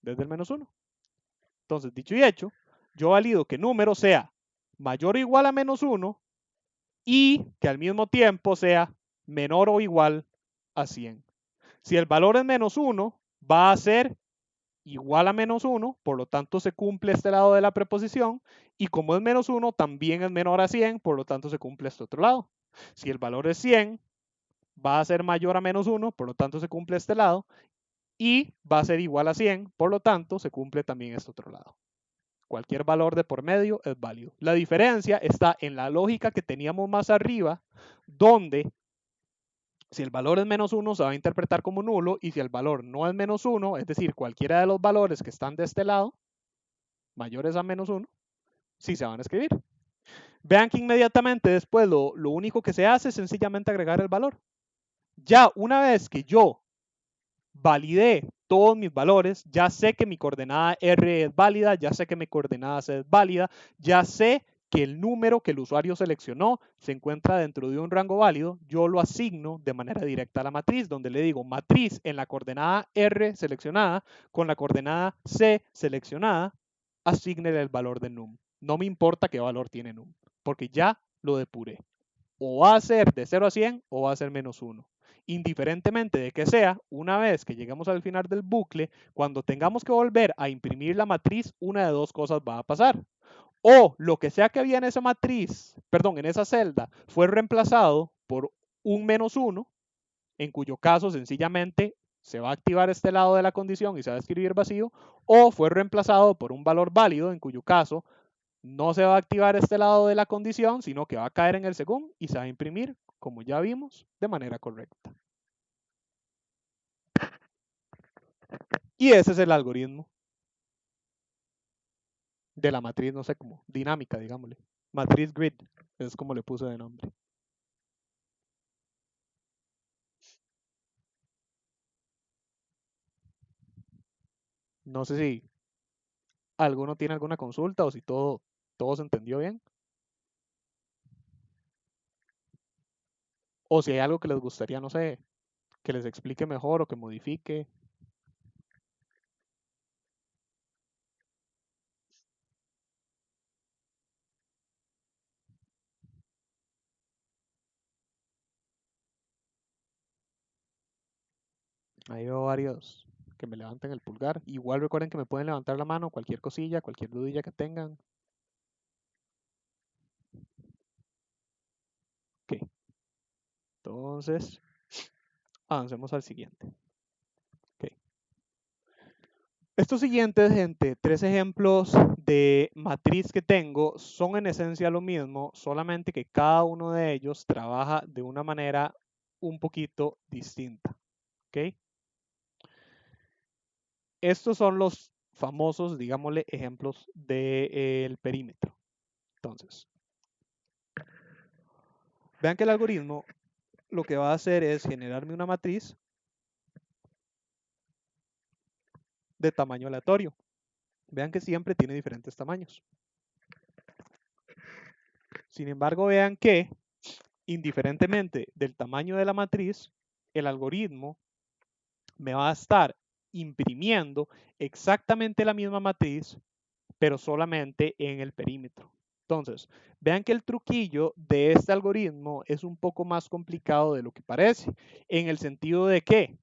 desde el menos 1. Entonces, dicho y hecho, yo valido que número sea mayor o igual a menos 1 y que al mismo tiempo sea menor o igual a 100. Si el valor es menos 1, va a ser igual a menos 1, por lo tanto se cumple este lado de la preposición, y como es menos 1, también es menor a 100, por lo tanto se cumple este otro lado. Si el valor es 100, va a ser mayor a menos 1, por lo tanto se cumple este lado, y va a ser igual a 100, por lo tanto se cumple también este otro lado. Cualquier valor de por medio es válido. La diferencia está en la lógica que teníamos más arriba, donde si el valor es menos 1 se va a interpretar como nulo y si el valor no es menos 1, es decir, cualquiera de los valores que están de este lado, mayores a menos 1, sí se van a escribir. Vean que inmediatamente después lo único que se hace es sencillamente agregar el valor. Ya una vez que yo validé todos mis valores, ya sé que mi coordenada R es válida, ya sé que mi coordenada C es válida, ya sé que el número que el usuario seleccionó se encuentra dentro de un rango válido, yo lo asigno de manera directa a la matriz, donde le digo matriz en la coordenada R seleccionada con la coordenada C seleccionada, asígnele el valor de num. No me importa qué valor tiene num, porque ya lo depuré. O va a ser de 0 a 100 o va a ser menos 1. indiferentemente de que sea, una vez que lleguemos al final del bucle, cuando tengamos que volver a imprimir la matriz, una de dos cosas va a pasar. O lo que sea que había en esa matriz, perdón, en esa celda, fue reemplazado por un -1, en cuyo caso sencillamente se va a activar este lado de la condición y se va a escribir vacío, o fue reemplazado por un valor válido, en cuyo caso no se va a activar este lado de la condición, sino que va a caer en el según y se va a imprimir, como ya vimos, de manera correcta. Y ese es el algoritmo de la matriz, no sé cómo, dinámica, digámosle. Matriz grid, es como le puse de nombre. No sé si alguno tiene alguna consulta o si todo se entendió bien. O si hay algo que les gustaría, no sé, que les explique mejor o que modifique. Ahí veo varios que me levanten el pulgar. Igual recuerden que me pueden levantar la mano, cualquier cosilla, cualquier dudilla que tengan. Ok. Entonces, avancemos al siguiente. Okay. Estos siguientes, gente, 3 ejemplos de matriz que tengo son en esencia lo mismo, solamente que cada uno de ellos trabaja de una manera un poquito distinta. ¿Ok? Estos son los famosos, digámosle, ejemplos del perímetro. Entonces, vean que el algoritmo lo que va a hacer es generarme una matriz de tamaño aleatorio. Vean que siempre tiene diferentes tamaños. Sin embargo, vean que, indiferentemente del tamaño de la matriz, el algoritmo me va a estar imprimiendo exactamente la misma matriz, pero solamente en el perímetro. Entonces, vean que el truquillo de este algoritmo es un poco más complicado de lo que parece, en el sentido de que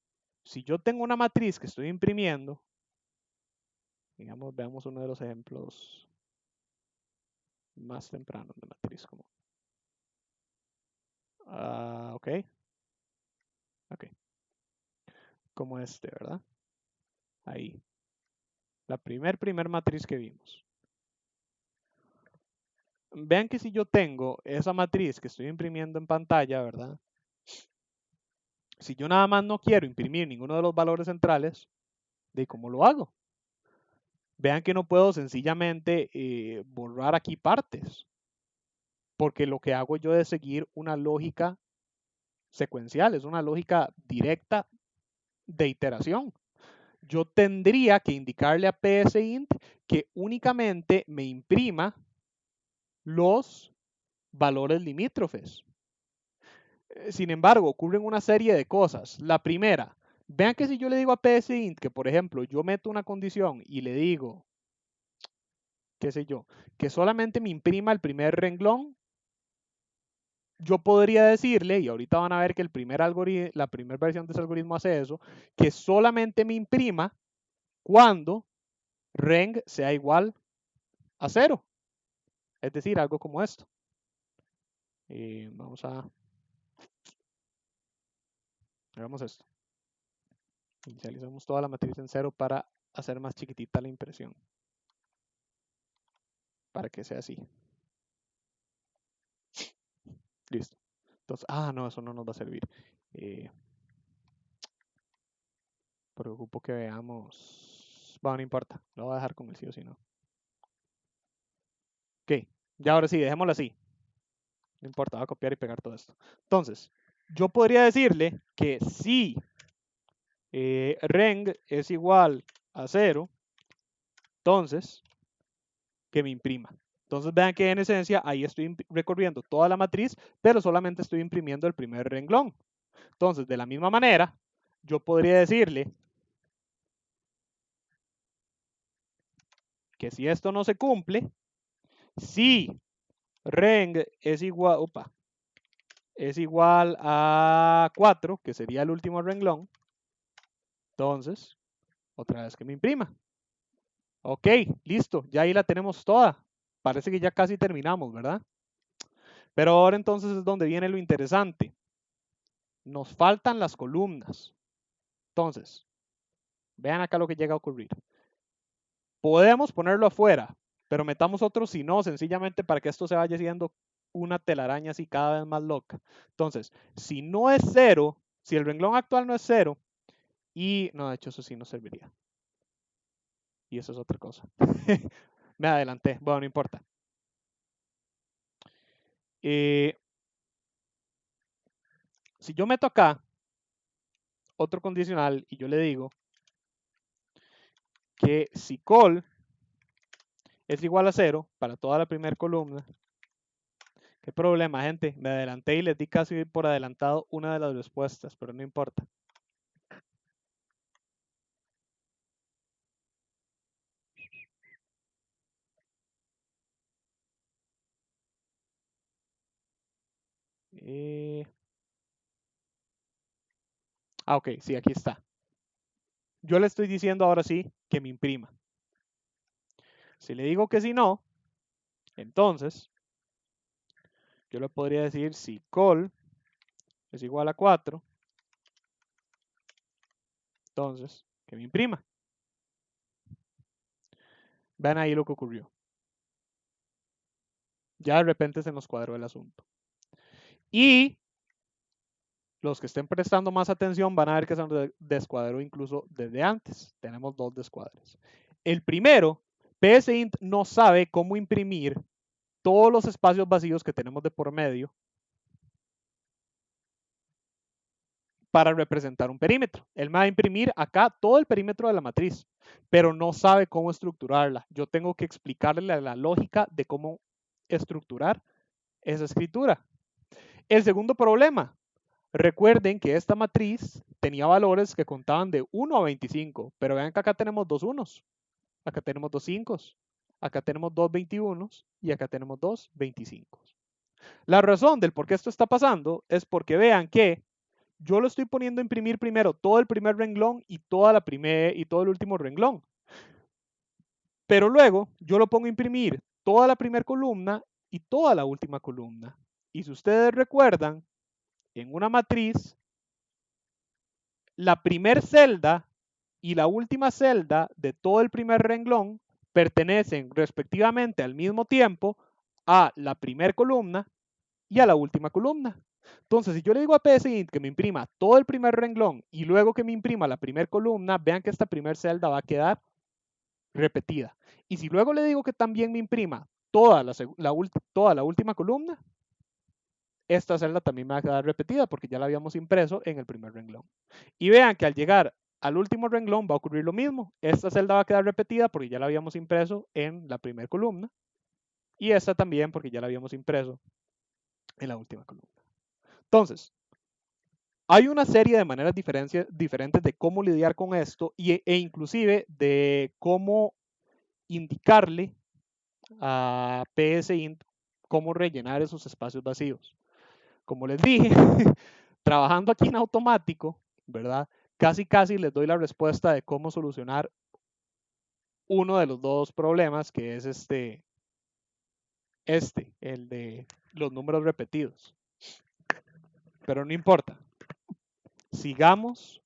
si yo tengo una matriz que estoy imprimiendo, digamos, veamos uno de los ejemplos más tempranos de matriz como. Ok, ok, como este, ¿verdad? Ahí, la primer matriz que vimos. Vean que si yo tengo esa matriz que estoy imprimiendo en pantalla, ¿verdad? Si yo nada más no quiero imprimir ninguno de los valores centrales, ¿de cómo lo hago? Vean que no puedo sencillamente borrar aquí partes, porque lo que hago yo es seguir una lógica secuencial, es una lógica directa de iteración. Yo tendría que indicarle a psint que únicamente me imprima los valores limítrofes. Sin embargo, ocurren una serie de cosas. La primera, vean que si yo le digo a psint que, por ejemplo, yo meto una condición y le digo, qué sé yo, que solamente me imprima el primer renglón, yo podría decirle, y ahorita van a ver que la primera versión de ese algoritmo hace eso, que solamente me imprima cuando reng sea igual a 0. Es decir, algo como esto. Vamos a... Hagamos esto. Inicializamos toda la matriz en 0 para hacer más chiquitita la impresión. Para que sea así. Listo. Entonces, no, eso no nos va a servir. Preocupo que veamos. Bueno, no importa. Lo voy a dejar con el sí o sí no. Ok. Ya ahora sí, dejémoslo así. No importa, voy a copiar y pegar todo esto. Entonces, yo podría decirle que si reng es igual a 0, entonces que me imprima. Entonces vean que en esencia ahí estoy recorriendo toda la matriz, pero solamente estoy imprimiendo el primer renglón. Entonces, de la misma manera, yo podría decirle que si esto no se cumple, si reng es igual, es igual a 4, que sería el último renglón. Entonces, otra vez que me imprima. Ok, listo, ya ahí la tenemos toda. Parece que ya casi terminamos, ¿verdad? Pero ahora entonces es donde viene lo interesante. Nos faltan las columnas. Entonces, vean acá lo que llega a ocurrir. Podemos ponerlo afuera, pero metamos otro si no, sencillamente para que esto se vaya siendo una telaraña así cada vez más loca. Entonces, si no es 0, si el renglón actual no es 0, y no, de hecho eso sí no serviría. Y eso es otra cosa. Me adelanté, bueno, no importa. Si yo meto acá otro condicional y yo le digo que si col es igual a 0 para toda la primera columna, ¿qué problema, gente? Me adelanté y les di casi por adelantado una de las respuestas, pero no importa. Ok, sí, aquí está. Yo le estoy diciendo ahora sí que me imprima. Si le digo que si no, entonces yo le podría decir si col es igual a 4, entonces que me imprima. Vean ahí lo que ocurrió. Ya de repente se nos cuadró el asunto. Y los que estén prestando más atención van a ver que se nos descuadró incluso desde antes. Tenemos dos descuadres. El primero, PSInt no sabe cómo imprimir todos los espacios vacíos que tenemos de por medio para representar un perímetro. Él me va a imprimir acá todo el perímetro de la matriz, pero no sabe cómo estructurarla. Yo tengo que explicarle la lógica de cómo estructurar esa escritura. El segundo problema, recuerden que esta matriz tenía valores que contaban de 1 a 25, pero vean que acá tenemos dos unos, acá tenemos dos 5, acá tenemos dos 21 y acá tenemos dos 25. La razón del por qué esto está pasando es porque vean que yo lo estoy poniendo a imprimir primero todo el primer renglón y todo el último renglón. Pero luego yo lo pongo a imprimir toda la primera columna y toda la última columna. Y si ustedes recuerdan, en una matriz, la primera celda y la última celda de todo el primer renglón pertenecen respectivamente al mismo tiempo a la primera columna y a la última columna. Entonces, si yo le digo a PSInt que me imprima todo el primer renglón y luego que me imprima la primera columna, vean que esta primera celda va a quedar repetida. Y si luego le digo que también me imprima toda la última columna, esta celda también me va a quedar repetida porque ya la habíamos impreso en el primer renglón. Y vean que al llegar al último renglón va a ocurrir lo mismo. Esta celda va a quedar repetida porque ya la habíamos impreso en la primera columna. Y esta también porque ya la habíamos impreso en la última columna. Entonces, hay una serie de maneras diferentes de cómo lidiar con esto e inclusive de cómo indicarle a PSInt cómo rellenar esos espacios vacíos. Como les dije, trabajando aquí en automático, ¿verdad? Casi les doy la respuesta de cómo solucionar uno de los dos problemas, que es el de los números repetidos. Pero no importa. Sigamos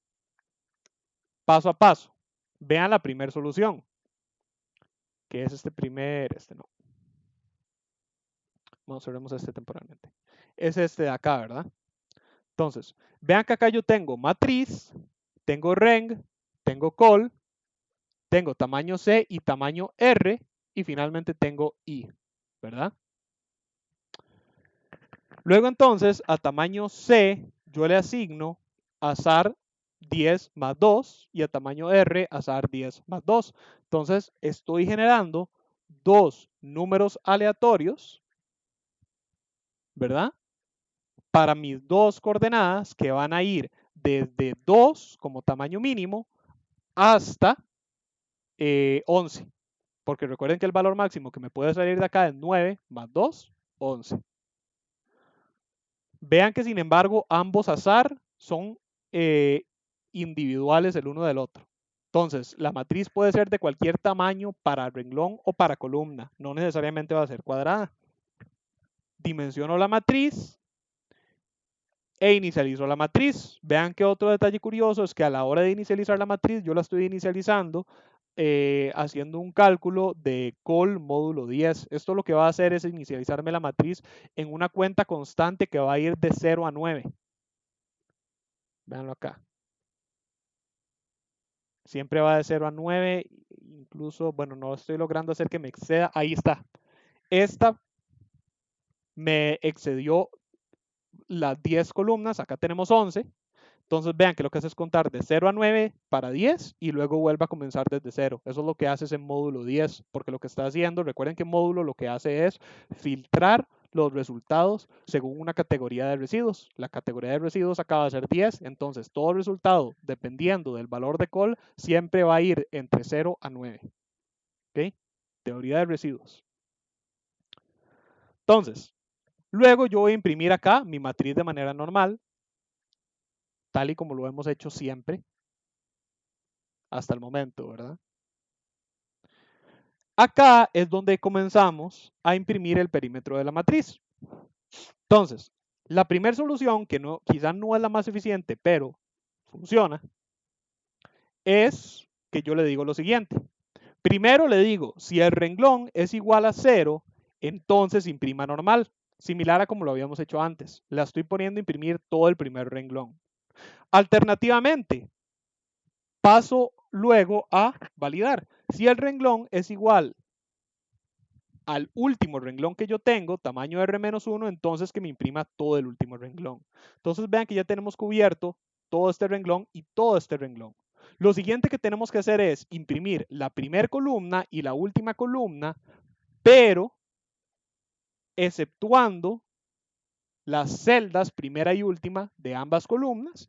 paso a paso. Vean la primera solución, que es no. Vamos, cerremos este temporalmente. Es este de acá, ¿verdad? Entonces, vean que acá yo tengo matriz, tengo reng, tengo col, tengo tamaño C y tamaño R, y finalmente tengo I, ¿verdad? Luego entonces, a tamaño C, yo le asigno azar 10 más 2 y a tamaño R, azar 10 más 2. Entonces, estoy generando dos números aleatorios, ¿verdad? Para mis dos coordenadas que van a ir desde 2 como tamaño mínimo hasta 11. Porque recuerden que el valor máximo que me puede salir de acá es 9 más 2, 11. Vean que sin embargo ambos azar son individuales el uno del otro. Entonces, la matriz puede ser de cualquier tamaño para renglón o para columna, no necesariamente va a ser cuadrada. Dimensiono la matriz e inicializo la matriz. Vean que otro detalle curioso es que a la hora de inicializar la matriz, yo la estoy inicializando haciendo un cálculo de col módulo 10. Esto lo que va a hacer es inicializarme la matriz en una cuenta constante que va a ir de 0 a 9. Veanlo acá. Siempre va de 0 a 9, incluso, bueno, no estoy logrando hacer que me exceda. Ahí está. Esta me excedió las 10 columnas, acá tenemos 11. Entonces vean que lo que hace es contar de 0 a 9 para 10 y luego vuelve a comenzar desde 0. Eso es lo que hace ese módulo 10, porque lo que está haciendo, recuerden que módulo lo que hace es filtrar los resultados según una categoría de residuos. La categoría de residuos acaba de ser 10, entonces todo resultado, dependiendo del valor de col, siempre va a ir entre 0 a 9. ¿Ok? Teoría de residuos. Entonces, luego yo voy a imprimir acá mi matriz de manera normal, tal y como lo hemos hecho siempre hasta el momento, ¿verdad? Acá es donde comenzamos a imprimir el perímetro de la matriz. Entonces, la primera solución, que no, quizás no es la más eficiente, pero funciona, es que yo le digo lo siguiente. Primero le digo, si el renglón es igual a 0, entonces imprima normal, similar a como lo habíamos hecho antes. La estoy poniendo a imprimir todo el primer renglón. Alternativamente, paso luego a validar. Si el renglón es igual al último renglón que yo tengo, tamaño R-1, entonces que me imprima todo el último renglón. Entonces vean que ya tenemos cubierto todo este renglón y todo este renglón. Lo siguiente que tenemos que hacer es imprimir la primera columna y la última columna, pero exceptuando las celdas primera y última de ambas columnas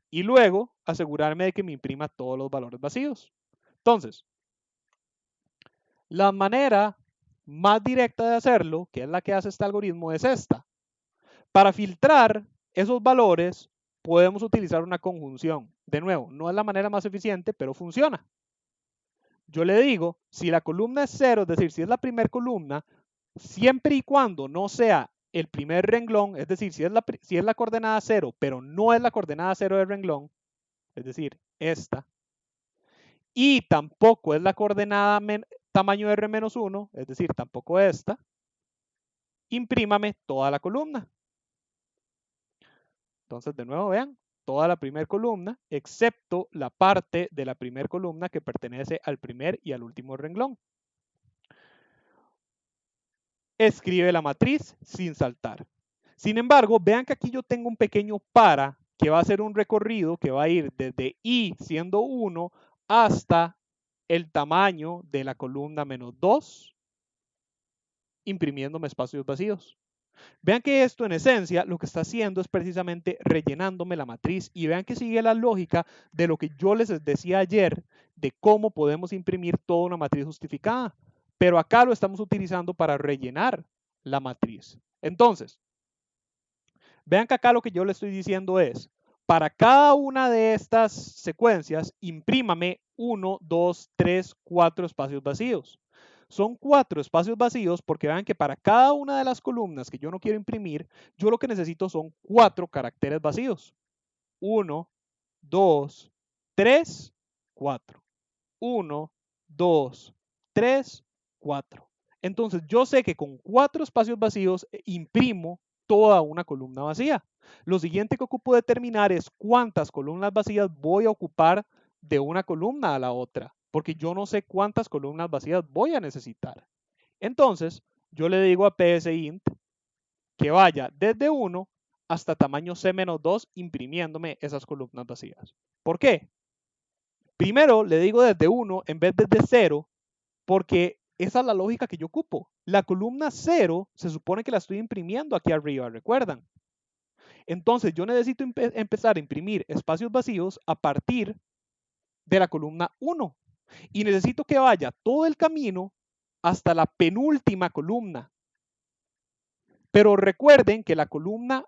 y luego asegurarme de que me imprima todos los valores vacíos. Entonces, la manera más directa de hacerlo, que es la que hace este algoritmo, es esta. Para filtrar esos valores, podemos utilizar una conjunción. De nuevo, no es la manera más eficiente, pero funciona. Yo le digo, si la columna es 0, es decir, si es la primera columna, siempre y cuando no sea el primer renglón, es decir, si es la coordenada 0, pero no es la coordenada 0 del renglón, es decir, esta, y tampoco es la coordenada tamaño R-1, es decir, tampoco esta, imprímame toda la columna. Entonces, de nuevo, vean, toda la primera columna, excepto la parte de la primera columna que pertenece al primer y al último renglón. Escribe la matriz sin saltar. Sin embargo, vean que aquí yo tengo un pequeño para que va a ser un recorrido que va a ir desde I siendo 1 hasta el tamaño de la columna -2, imprimiéndome espacios vacíos. Vean que esto en esencia lo que está haciendo es precisamente rellenándome la matriz y vean que sigue la lógica de lo que yo les decía ayer de cómo podemos imprimir toda una matriz justificada. Pero acá lo estamos utilizando para rellenar la matriz. Entonces, vean que acá lo que yo le estoy diciendo es, para cada una de estas secuencias, imprímame 1, 2, 3, 4 espacios vacíos. Son 4 espacios vacíos porque vean que para cada una de las columnas que yo no quiero imprimir, yo lo que necesito son 4 caracteres vacíos. 1, 2, 3, 4. 1, 2, 3, 4. Entonces yo sé que con 4 espacios vacíos imprimo toda una columna vacía. Lo siguiente que ocupo determinar es cuántas columnas vacías voy a ocupar de una columna a la otra, porque yo no sé cuántas columnas vacías voy a necesitar. Entonces, yo le digo a psint que vaya desde 1 hasta tamaño C-2 imprimiéndome esas columnas vacías. ¿Por qué? Primero le digo desde 1 en vez de desde 0, porque esa es la lógica que yo ocupo. La columna 0 se supone que la estoy imprimiendo aquí arriba, ¿recuerdan? Entonces yo necesito empezar a imprimir espacios vacíos a partir de la columna 1 y necesito que vaya todo el camino hasta la penúltima columna. Pero recuerden que la columna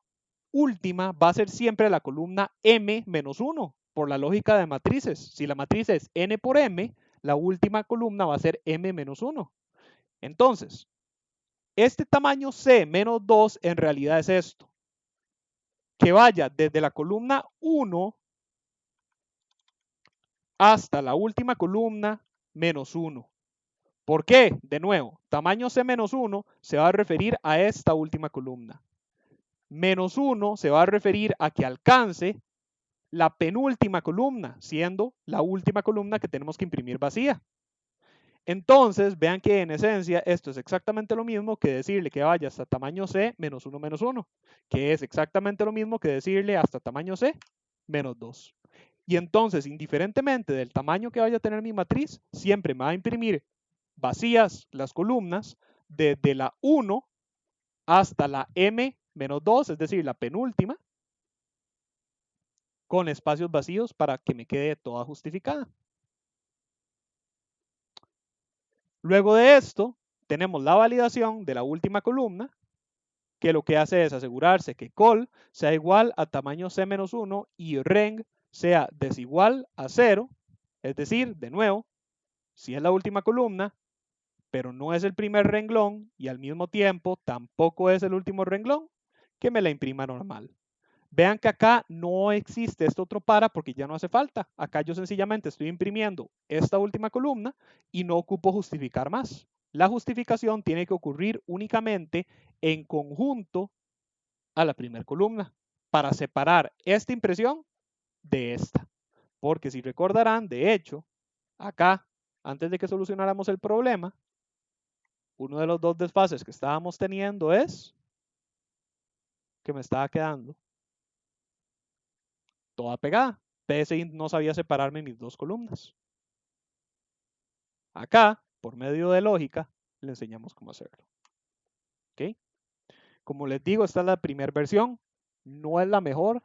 última va a ser siempre la columna m menos 1, por la lógica de matrices. Si la matriz es n por m, la última columna va a ser m menos 1. Entonces, este tamaño c menos 2 en realidad es esto, que vaya desde la columna 1 hasta la última columna menos 1. ¿Por qué? De nuevo, tamaño c menos 1 se va a referir a esta última columna. Menos 1 se va a referir a que alcance la penúltima columna, siendo la última columna que tenemos que imprimir vacía. Entonces, vean que en esencia esto es exactamente lo mismo que decirle que vaya hasta tamaño C menos 1, que es exactamente lo mismo que decirle hasta tamaño C menos 2. Y entonces, indiferentemente del tamaño que vaya a tener mi matriz, siempre me va a imprimir vacías las columnas desde la 1 hasta la m menos 2, es decir, la penúltima, con espacios vacíos para que me quede toda justificada. Luego de esto, tenemos la validación de la última columna, que lo que hace es asegurarse que col sea igual a tamaño c-1 y reng sea desigual a 0, es decir, de nuevo, si es la última columna, pero no es el primer renglón y al mismo tiempo tampoco es el último renglón, que me la imprima normal. Vean que acá no existe este otro para porque ya no hace falta. Acá yo sencillamente estoy imprimiendo esta última columna y no ocupo justificar más. La justificación tiene que ocurrir únicamente en conjunto a la primera columna para separar esta impresión de esta. Porque si recordarán, de hecho, acá, antes de que solucionáramos el problema, uno de los dos desfases que estábamos teniendo es que me estaba quedando toda pegada. PSI no sabía separarme mis dos columnas. Acá, por medio de lógica, le enseñamos cómo hacerlo. ¿Ok? Como les digo, esta es la primera versión. No es la mejor,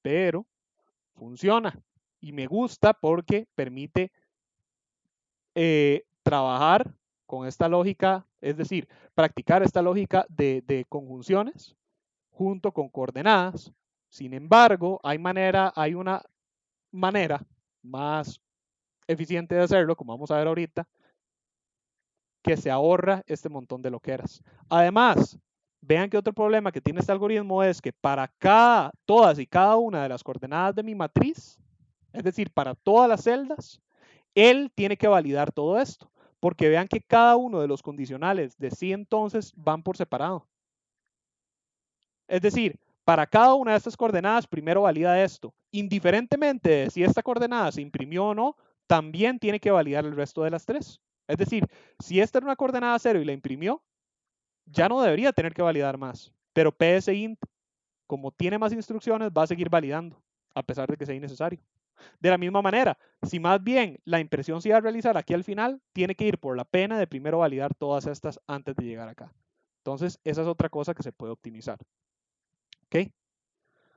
pero funciona. Y me gusta porque permite trabajar con esta lógica, es decir, practicar esta lógica de conjunciones junto con coordenadas. Sin embargo, hay una manera más eficiente de hacerlo, como vamos a ver ahorita, que se ahorra este montón de loqueras. Además, vean que otro problema que tiene este algoritmo es que para todas y cada una de las coordenadas de mi matriz, es decir, para todas las celdas, él tiene que validar todo esto, porque vean que cada uno de los condicionales de sí entonces van por separado. Es decir, para cada una de estas coordenadas, primero valida esto. Indiferentemente de si esta coordenada se imprimió o no, también tiene que validar el resto de las tres. Es decir, si esta era una coordenada 0 y la imprimió, ya no debería tener que validar más. Pero psint, como tiene más instrucciones, va a seguir validando, a pesar de que sea innecesario. De la misma manera, si más bien la impresión se iba a realizar aquí al final, tiene que ir por la pena de primero validar todas estas antes de llegar acá. Entonces, esa es otra cosa que se puede optimizar. ¿Ok?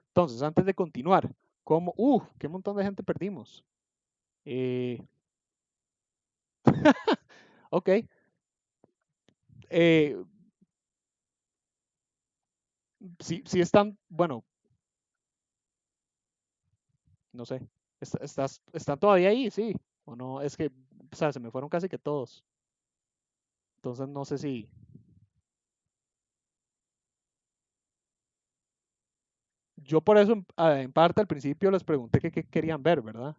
Entonces, antes de continuar, ¿cómo? ¡Qué montón de gente perdimos! Ok. Si están, bueno, no sé, ¿están todavía ahí? Sí, o no, es que, o sea, se me fueron casi que todos. Entonces, no sé si... Yo por eso, en parte, al principio les pregunté qué querían ver, ¿verdad?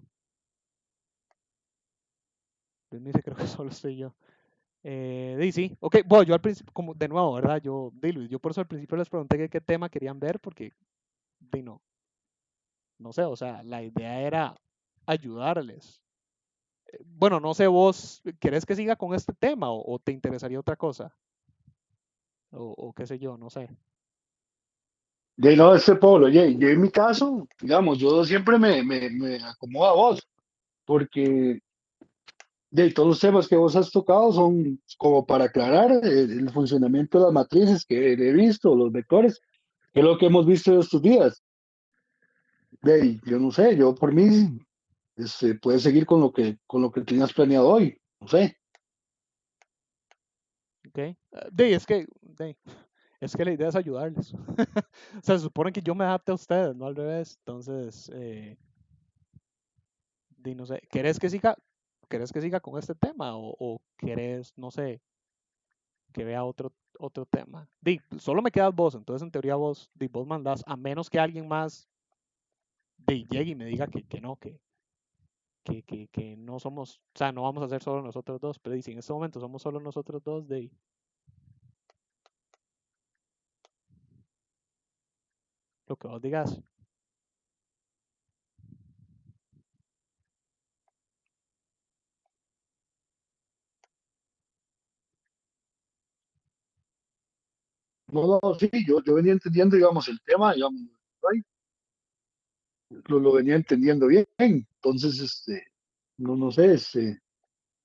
Entonces me dice, creo que solo estoy yo. Sí, ok, bueno, yo al principio, como de nuevo, ¿verdad? Luis, yo por eso al principio les pregunté qué tema querían ver, porque, no sé, o sea, la idea era ayudarles. Bueno, no sé, vos, ¿querés que siga con este tema o te interesaría otra cosa? O qué sé yo, no sé. De no, Pablo, oye, yo en mi caso, digamos, yo siempre me acomodo a vos, porque de todos los temas que vos has tocado son como para aclarar el funcionamiento de las matrices que he visto, los vectores, que es lo que hemos visto estos días. Yo no sé, yo por mí puedes seguir con lo que tenías planeado hoy, no sé. Ok. Es que Es que la idea es ayudarles. O sea, se supone que yo me adapte a ustedes, no al revés. Entonces, no sé, ¿querés que siga con este tema o querés, no sé, que vea otro tema? Solo me quedas vos, entonces en teoría vos mandás, a menos que alguien más llegue y me diga que no, que no somos, o sea, no vamos a ser solo nosotros dos, pero si en este momento somos solo nosotros dos, lo que vos digas. No, no, sí, yo venía entendiendo, digamos, el tema, digamos, right, lo venía entendiendo bien. Entonces, no, no sé,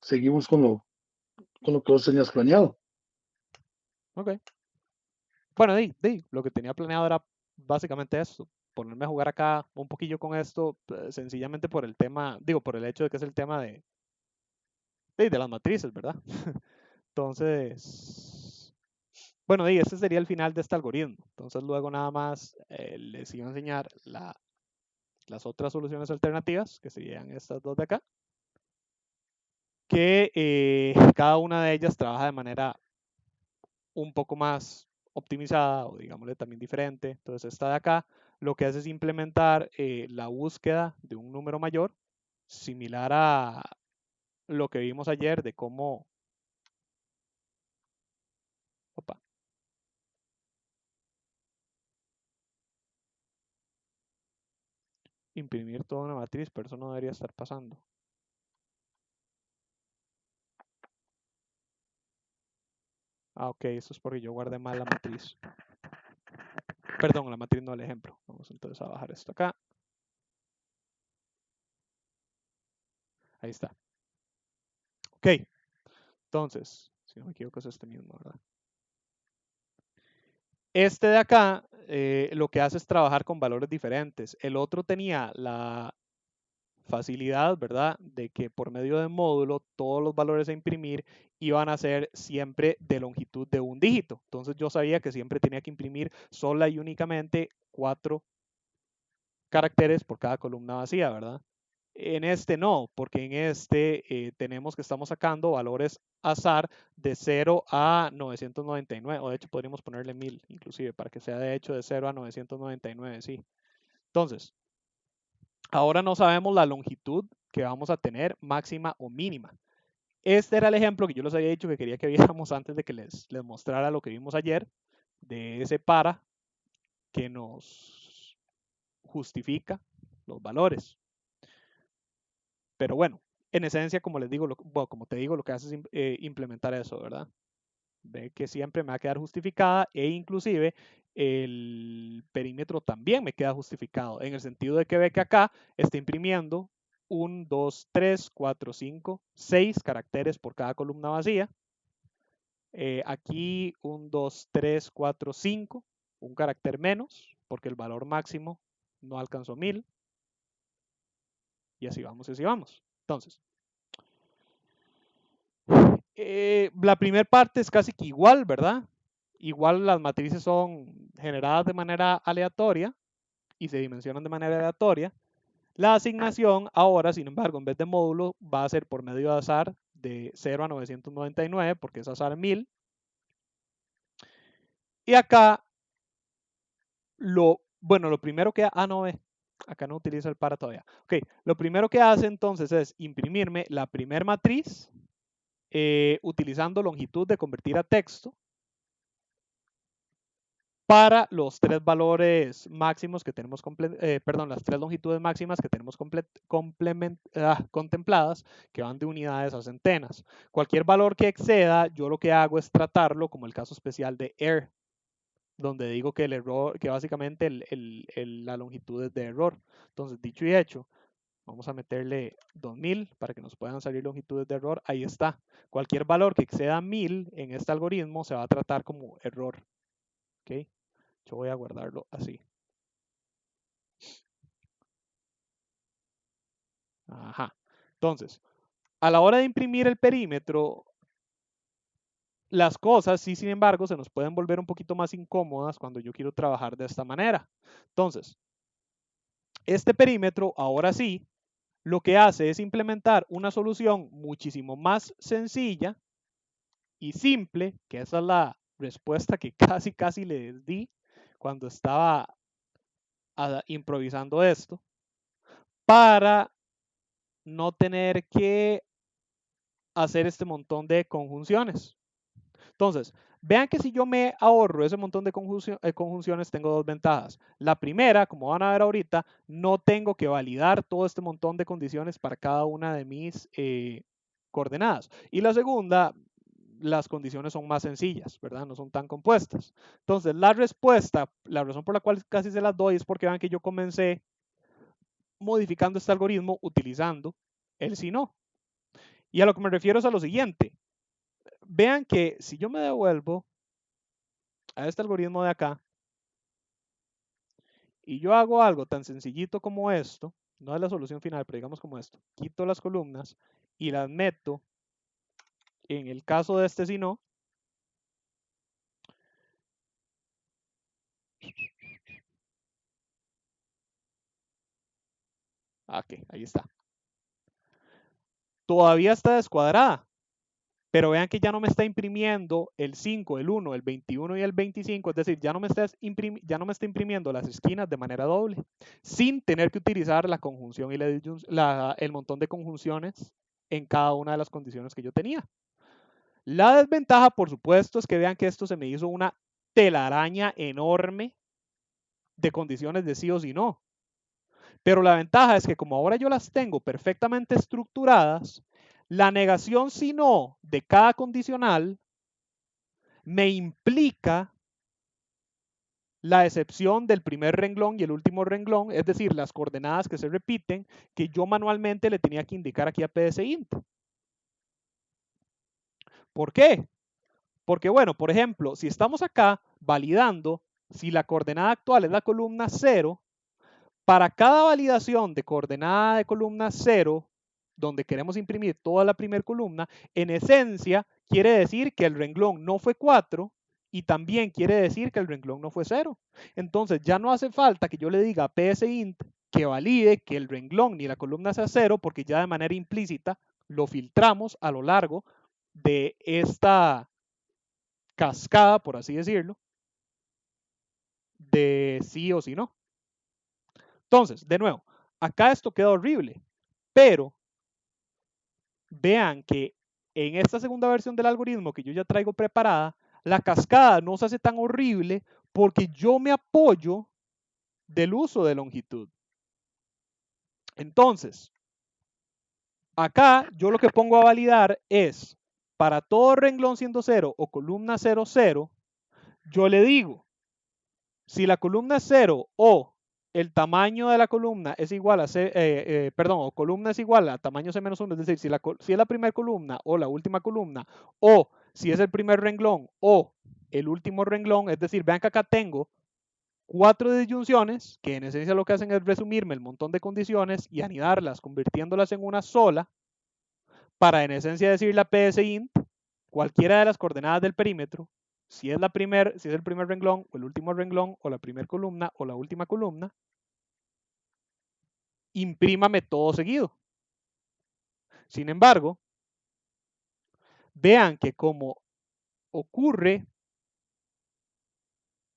seguimos con lo que vos tenías planeado. Ok. Bueno, lo que tenía planeado era básicamente esto, ponerme a jugar acá un poquillo con esto, sencillamente por el tema, por el hecho de que es el tema de las matrices, ¿verdad? Entonces, bueno, este sería el final de este algoritmo. Entonces, luego nada más les iba a enseñar las otras soluciones alternativas, que serían estas dos de acá, que cada una de ellas trabaja de manera un poco más optimizada o digámosle también diferente. Entonces esta de acá lo que hace es implementar la búsqueda de un número mayor, similar a lo que vimos ayer de cómo, opa, imprimir toda una matriz, pero eso no debería estar pasando. Ah, ok, eso es porque yo guardé mal la matriz. Perdón, la matriz no el ejemplo. Vamos entonces a bajar esto acá. Ahí está. Ok, entonces, si no me equivoco es este mismo, ¿verdad? Este de acá lo que hace es trabajar con valores diferentes. El otro tenía la facilidad, ¿verdad? De que por medio de módulo todos los valores a imprimir iban a ser siempre de longitud de un dígito. Entonces yo sabía que siempre tenía que imprimir sola y únicamente 4 caracteres por cada columna vacía, ¿verdad? En este no, porque en este tenemos que estamos sacando valores azar de 0 a 999, o de hecho podríamos ponerle 1000 inclusive, para que sea de hecho de 0 a 999, sí. Entonces, ahora no sabemos la longitud que vamos a tener máxima o mínima. Este era el ejemplo que yo les había dicho que quería que viéramos antes de que les mostrara lo que vimos ayer, de ese para que nos justifica los valores. Pero bueno, en esencia, como les digo, como te digo, lo que hace es implementar eso, ¿verdad? Ve que siempre me va a quedar justificada e inclusive el perímetro también me queda justificado, en el sentido de que ve que acá está imprimiendo 1, 2, 3, 4, 5, 6 caracteres por cada columna vacía. Aquí 1, 2, 3, 4, 5, un carácter menos, porque el valor máximo no alcanzó 1000. Y así vamos, y así vamos. Entonces, la primera parte es casi que igual, ¿verdad? Igual las matrices son generadas de manera aleatoria y se dimensionan de manera aleatoria. La asignación ahora, sin embargo, en vez de módulo, va a ser por medio de azar de 0 a 999, porque es azar 1000. Y acá, lo primero que... Ah, no, acá no utiliza el para todavía. Ok, lo primero que hace entonces es imprimirme la primer matriz utilizando longitud de convertir a texto para los 3 valores máximos que tenemos, perdón, las 3 longitudes máximas que tenemos contempladas, que van de unidades a centenas. Cualquier valor que exceda, yo lo que hago es tratarlo como el caso especial de error, donde digo que el error, que básicamente la longitud es de error. Entonces, dicho y hecho, vamos a meterle 2000 para que nos puedan salir longitudes de error. Ahí está. Cualquier valor que exceda 1000 en este algoritmo se va a tratar como error. ¿Ok? Yo voy a guardarlo así. Ajá. Entonces, a la hora de imprimir el perímetro, las cosas sí, sin embargo, se nos pueden volver un poquito más incómodas cuando yo quiero trabajar de esta manera. Entonces, este perímetro, ahora sí, lo que hace es implementar una solución muchísimo más sencilla y simple, que esa es la respuesta que casi les di cuando estaba improvisando esto, para no tener que hacer este montón de conjunciones. Entonces, vean que si yo me ahorro ese montón de conjunciones, tengo dos ventajas. La primera, como van a ver ahorita, no tengo que validar todo este montón de condiciones para cada una de mis coordenadas. Y la segunda, las condiciones son más sencillas, ¿verdad? No son tan compuestas. Entonces, la respuesta, la razón por la cual casi se las doy es porque vean que yo comencé modificando este algoritmo utilizando el si no. Y a lo que me refiero es a lo siguiente. Vean que si yo me devuelvo a este algoritmo de acá y yo hago algo tan sencillito como esto, no es la solución final, pero digamos como esto, quito las columnas y las meto en el caso de este si no, ok, ahí está. Todavía está descuadrada, pero vean que ya no me está imprimiendo el 5, el 1, el 21 y el 25, es decir, ya no me está imprimiendo las esquinas de manera doble, sin tener que utilizar la conjunción y el montón de conjunciones en cada una de las condiciones que yo tenía. La desventaja, por supuesto, es que vean que esto se me hizo una telaraña enorme de condiciones de sí o sí no. Pero la ventaja es que como ahora yo las tengo perfectamente estructuradas, la negación si no de cada condicional me implica la excepción del primer renglón y el último renglón, es decir, las coordenadas que se repiten, que yo manualmente le tenía que indicar aquí a PSInt. ¿Por qué? Porque, bueno, por ejemplo, si estamos acá validando si la coordenada actual es la columna 0, para cada validación de coordenada de columna 0, donde queremos imprimir toda la primera columna, en esencia quiere decir que el renglón no fue 4 y también quiere decir que el renglón no fue 0. Entonces ya no hace falta que yo le diga a PSInt que valide que el renglón ni la columna sea 0, porque ya de manera implícita lo filtramos a lo largo de esta cascada, por así decirlo, de sí o sí no. Entonces, de nuevo, acá esto queda horrible, pero vean que en esta segunda versión del algoritmo que yo ya traigo preparada, la cascada no se hace tan horrible porque yo me apoyo del uso de longitud. Entonces, acá yo lo que pongo a validar es, para todo renglón siendo 0 o columna 0, 0, yo le digo, si la columna es 0 o el tamaño de la columna es igual a C, o columna es igual a tamaño C menos 1, es decir, si es la primera columna o la última columna, o si es el primer renglón o el último renglón, es decir, vean que acá tengo 4 disyunciones que en esencia lo que hacen es resumirme el montón de condiciones y anidarlas, convirtiéndolas en una sola, para en esencia decirle a PSInt cualquiera de las coordenadas del perímetro, si es el primer renglón o el último renglón o la primera columna o la última columna, imprímame todo seguido. Sin embargo, vean que como ocurre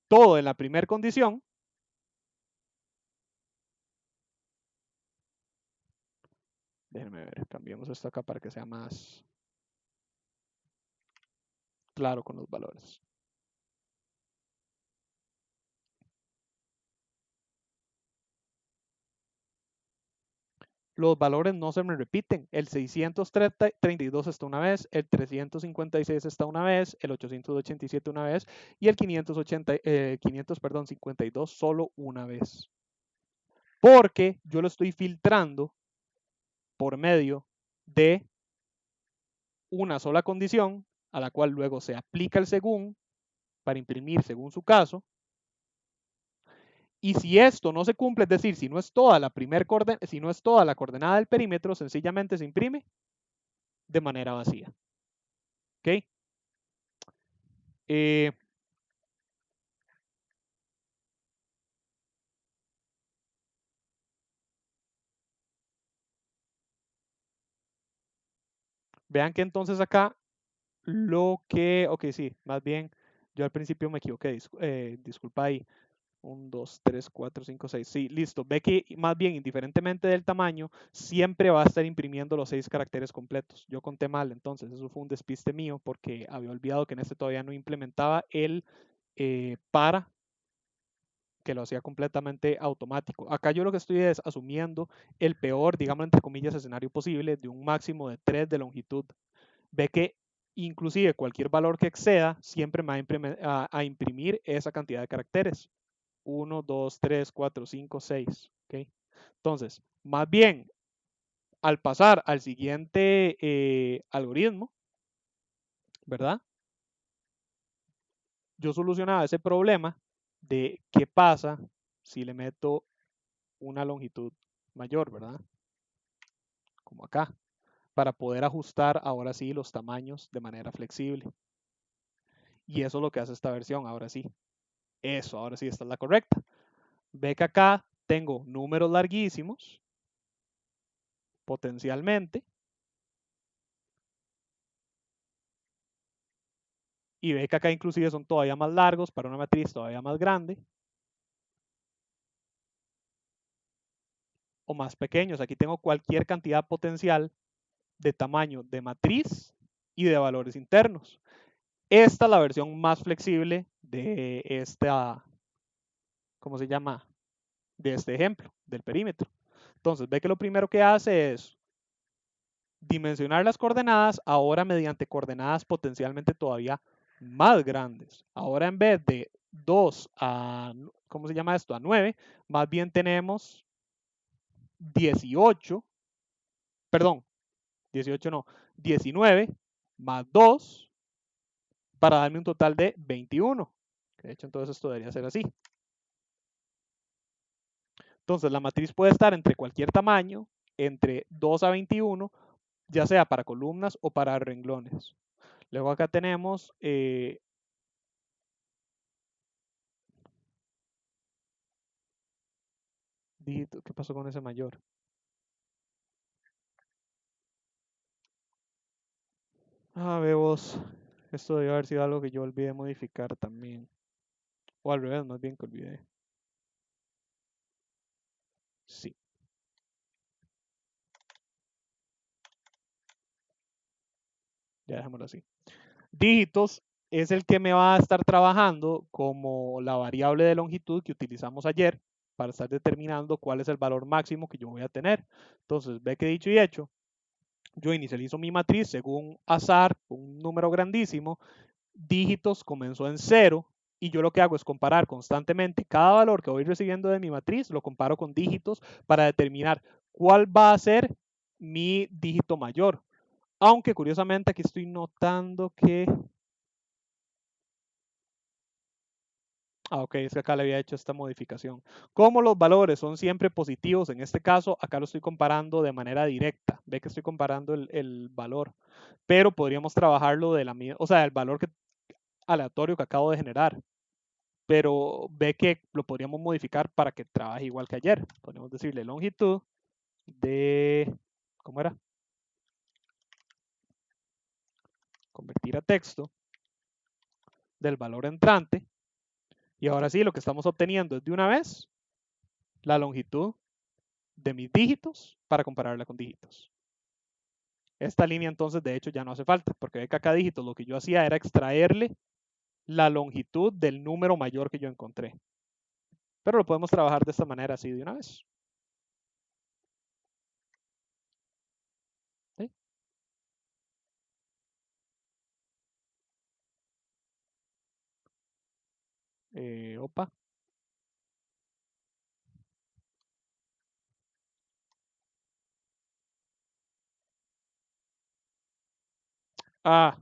todo en la primera condición, déjenme ver, cambiemos esto acá para que sea más claro con los valores. Los valores no se me repiten. El 632 está una vez, el 356 está una vez, el 887 una vez y el 552 solo una vez. Porque yo lo estoy filtrando por medio de una sola condición a la cual luego se aplica el según para imprimir según su caso. Y si esto no se cumple, es decir, si no es toda la coordenada del perímetro, sencillamente se imprime de manera vacía. ¿Ok? Eh, Vean que entonces acá ok, sí, más bien, yo al principio me equivoqué, disculpa ahí. 1, 2, 3, 4, 5, 6. Sí, listo. Ve que más bien, indiferentemente del tamaño, siempre va a estar imprimiendo los 6 caracteres completos. Yo conté mal, entonces eso fue un despiste mío porque había olvidado que en este todavía no implementaba el para, que lo hacía completamente automático. Acá yo lo que estoy es asumiendo el peor, digamos entre comillas, escenario posible de un máximo de 3 de longitud. Ve que inclusive cualquier valor que exceda siempre me va a imprimir esa cantidad de caracteres. 1, 2, 3, 4, 5, 6. ¿Okay? Entonces, más bien, al pasar al siguiente algoritmo, ¿verdad? Yo solucionaba ese problema de qué pasa si le meto una longitud mayor, ¿verdad? Como acá, para poder ajustar ahora sí los tamaños de manera flexible. Y eso es lo que hace esta versión, ahora sí. Eso, ahora sí, esta es la correcta. Ve que acá tengo números larguísimos, potencialmente, y ve que acá inclusive son todavía más largos para una matriz todavía más grande, o más pequeños. Aquí tengo cualquier cantidad potencial de tamaño de matriz y de valores internos. Esta es la versión más flexible de esta, ¿cómo se llama? De este ejemplo, del perímetro. Entonces, ve que lo primero que hace es dimensionar las coordenadas, ahora mediante coordenadas potencialmente todavía más grandes. Ahora en vez de 2 a, ¿cómo se llama esto? A 9, más bien tenemos 18, perdón, 18 no, 19 más 2 para darme un total de 21. De hecho, entonces esto debería ser así. Entonces, la matriz puede estar entre cualquier tamaño, entre 2 a 21, ya sea para columnas o para renglones. Luego acá tenemos dígito. ¿Qué pasó con ese mayor? Vemos. Esto debe haber sido algo que yo olvidé modificar también. O al revés, más bien que olvidé. Sí. Ya dejémoslo así. Dígitos es el que me va a estar trabajando como la variable de longitud que utilizamos ayer para estar determinando cuál es el valor máximo que yo voy a tener. Entonces, ve que dicho y hecho, yo inicializo mi matriz según azar, un número grandísimo, dígitos comenzó en 0 y yo lo que hago es comparar constantemente cada valor que voy recibiendo de mi matriz, lo comparo con dígitos para determinar cuál va a ser mi dígito mayor. Aunque curiosamente aquí estoy notando que... ok, es que acá le había hecho esta modificación. Como los valores son siempre positivos, en este caso, acá lo estoy comparando de manera directa. Ve que estoy comparando el valor. Pero podríamos trabajarlo de la misma, o sea, el valor aleatorio que acabo de generar. Pero ve que lo podríamos modificar para que trabaje igual que ayer. Podríamos decirle longitud de, ¿cómo era? Convertir a texto del valor entrante. Y ahora sí, lo que estamos obteniendo es de una vez la longitud de mis dígitos para compararla con dígitos. Esta línea entonces de hecho ya no hace falta, porque ve que acá dígitos lo que yo hacía era extraerle la longitud del número mayor que yo encontré. Pero lo podemos trabajar de esta manera así de una vez. ¿Sí? Opa. Ah,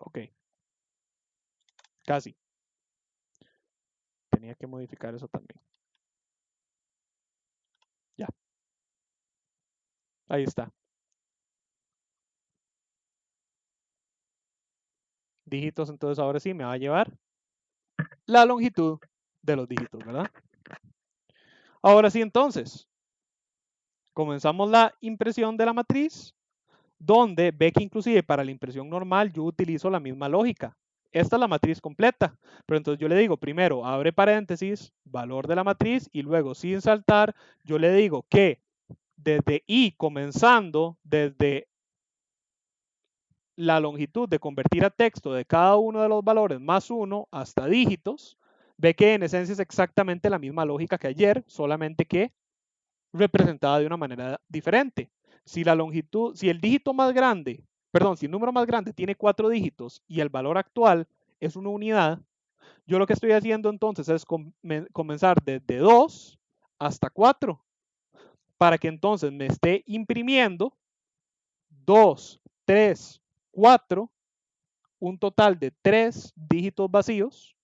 ok. Casi. Tenía que modificar eso también. Ya. Ahí está. dígitos, entonces ahora sí me va a llevar la longitud de los dígitos, ¿verdad? Ahora sí, entonces, comenzamos la impresión de la matriz, donde ve que inclusive para la impresión normal yo utilizo la misma lógica. Esta es la matriz completa, pero entonces yo le digo primero, abre paréntesis, valor de la matriz, y luego sin saltar, yo le digo que desde I, comenzando desde la longitud de convertir a texto de cada uno de los valores más 1 hasta dígitos, ve que en esencia es exactamente la misma lógica que ayer, solamente que representada de una manera diferente. Si la longitud, si el dígito más grande, perdón, si el número más grande tiene 4 dígitos y el valor actual es una unidad, yo lo que estoy haciendo entonces es comenzar desde 2 hasta 4 para que entonces me esté imprimiendo 2, 3, 4, un total de 3 dígitos vacíos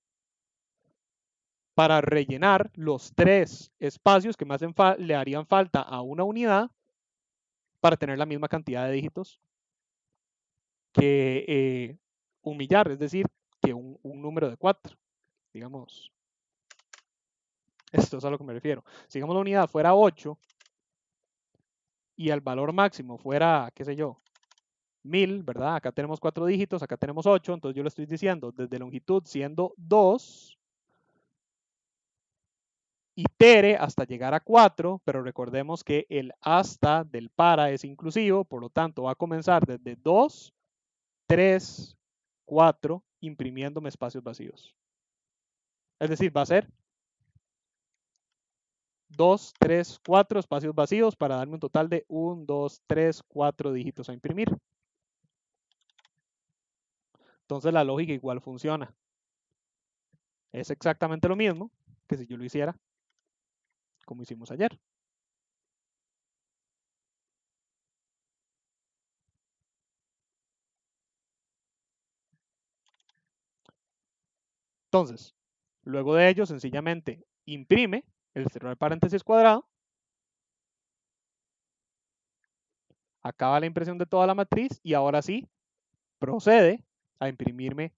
para rellenar los 3 espacios que le harían falta a una unidad para tener la misma cantidad de dígitos que un millar, es decir, que un número de 4, digamos. Esto es a lo que me refiero. Si digamos la unidad fuera 8 y el valor máximo fuera, qué sé yo, 1000, ¿verdad? Acá tenemos 4 dígitos, acá tenemos 8, entonces yo le estoy diciendo desde longitud siendo 2, itere hasta llegar a 4, pero recordemos que el hasta del para es inclusivo, por lo tanto va a comenzar desde 2, 3, 4, imprimiéndome espacios vacíos. Es decir, va a ser 2, 3, 4 espacios vacíos para darme un total de 1, 2, 3, 4 dígitos a imprimir. Entonces la lógica igual funciona. Es exactamente lo mismo que si yo lo hiciera como hicimos ayer. Entonces, luego de ello, sencillamente imprime el cerrar paréntesis cuadrado, acaba la impresión de toda la matriz y ahora sí procede a imprimirme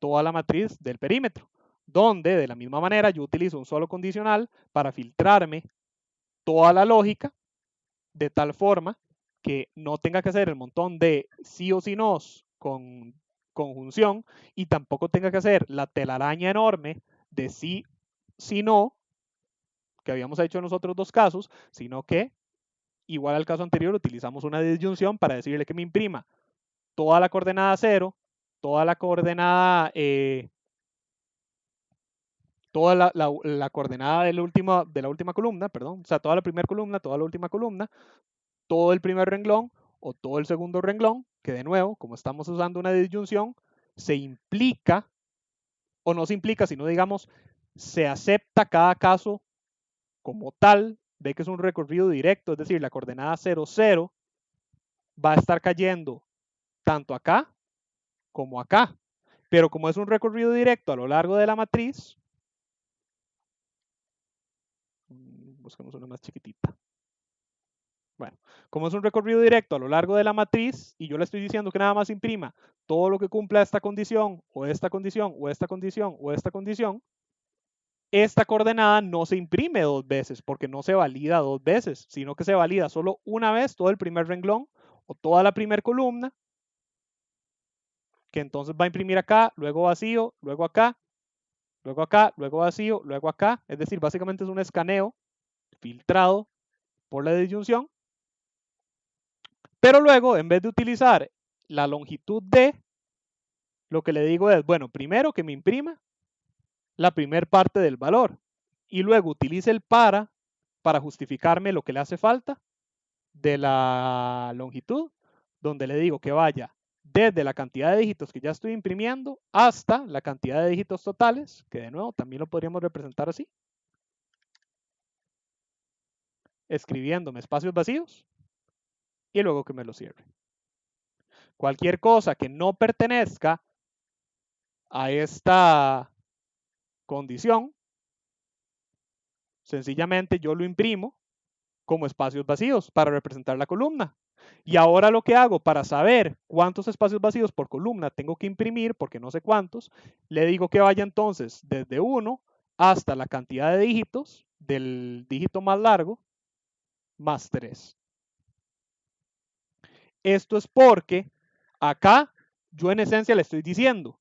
toda la matriz del perímetro, donde de la misma manera yo utilizo un solo condicional para filtrarme toda la lógica de tal forma que no tenga que hacer el montón de sí o sí nos con conjunción y tampoco tenga que hacer la telaraña enorme de sí, sí, no, que habíamos hecho en los otros dos casos, sino que, igual al caso anterior, utilizamos una disyunción para decirle que me imprima toda la coordenada 0, toda la coordenada, toda la coordenada de la última columna, perdón, o sea, toda la primera columna, toda la última columna, todo el primer renglón o todo el segundo renglón, que de nuevo, como estamos usando una disyunción, se implica, o no se implica, sino digamos, se acepta cada caso como tal, ve que es un recorrido directo, es decir, la coordenada 0, 0 va a estar cayendo tanto acá como acá. Pero como es un recorrido directo a lo largo de la matriz, busquemos una más chiquitita. Bueno, como es un recorrido directo a lo largo de la matriz y yo le estoy diciendo que nada más imprima todo lo que cumpla esta condición o esta condición o esta condición o esta condición, esta coordenada no se imprime dos veces porque no se valida dos veces, sino que se valida solo una vez todo el primer renglón o toda la primera columna, que entonces va a imprimir acá, luego vacío, luego acá, luego acá, luego vacío, luego acá. Es decir, básicamente es un escaneo filtrado por la disyunción. Pero luego, en vez de utilizar la longitud D, lo que le digo es, bueno, primero que me imprima la primera parte del valor y luego utilice el para justificarme lo que le hace falta de la longitud, donde le digo que vaya desde la cantidad de dígitos que ya estoy imprimiendo hasta la cantidad de dígitos totales, que de nuevo también lo podríamos representar así, escribiéndome espacios vacíos y luego que me lo cierre. Cualquier cosa que no pertenezca a esta condición, sencillamente yo lo imprimo como espacios vacíos para representar la columna. Y ahora lo que hago para saber cuántos espacios vacíos por columna tengo que imprimir, porque no sé cuántos, le digo que vaya entonces desde 1 hasta la cantidad de dígitos del dígito más largo más 3. Esto es porque acá yo en esencia le estoy diciendo,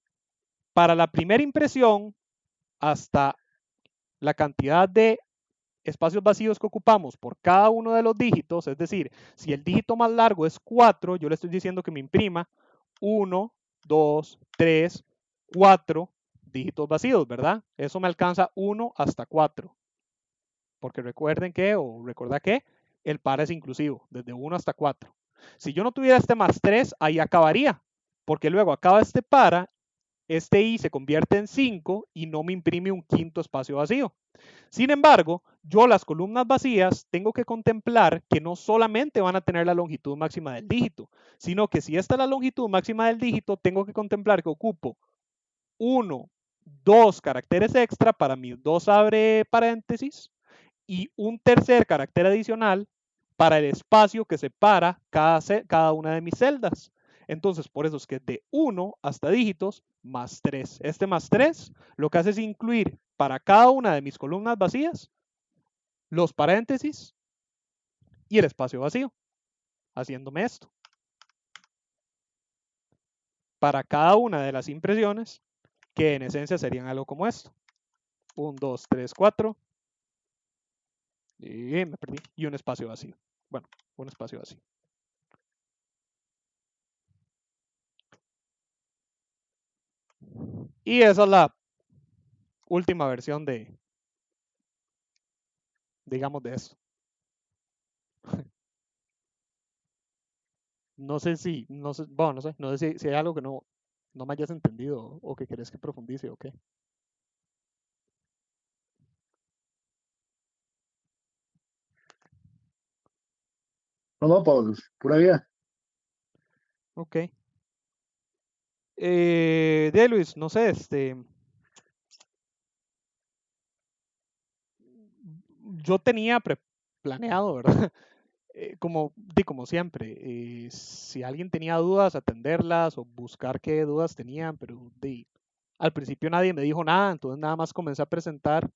para la primera impresión, hasta la cantidad de espacios vacíos que ocupamos por cada uno de los dígitos, es decir, si el dígito más largo es 4, yo le estoy diciendo que me imprima 1, 2, 3, 4 dígitos vacíos, ¿verdad? Eso me alcanza 1 hasta 4. Porque recuerden que, o recuerda que, el par es inclusivo, desde 1 hasta 4. Si yo no tuviera este más 3, ahí acabaría, porque luego acaba este para, este i se convierte en 5 y no me imprime un quinto espacio vacío. Sin embargo, yo las columnas vacías tengo que contemplar que no solamente van a tener la longitud máxima del dígito, sino que si esta es la longitud máxima del dígito, tengo que contemplar que ocupo 1, 2 caracteres extra para mis 2 abre paréntesis y un tercer carácter adicional para el espacio que separa cada una de mis celdas. Entonces, por eso es que de 1 hasta dígitos más 3. Este más 3 lo que hace es incluir para cada una de mis columnas vacías los paréntesis y el espacio vacío, haciéndome esto. Para cada una de las impresiones, que en esencia serían algo como esto. 1, 2, 3, 4. Y me perdí. Y un espacio vacío. Bueno, un espacio vacío. Y esa es la última versión de, digamos, de esto. No sé si, no sé, bueno, no sé si hay algo que no me hayas entendido o que querés que profundice o qué. No, Pablo, pura vida. Ok. De Luis, no sé, yo tenía planeado, ¿verdad? Como siempre, si alguien tenía dudas, atenderlas o buscar qué dudas tenían, pero al principio nadie me dijo nada, entonces nada más comencé a presentar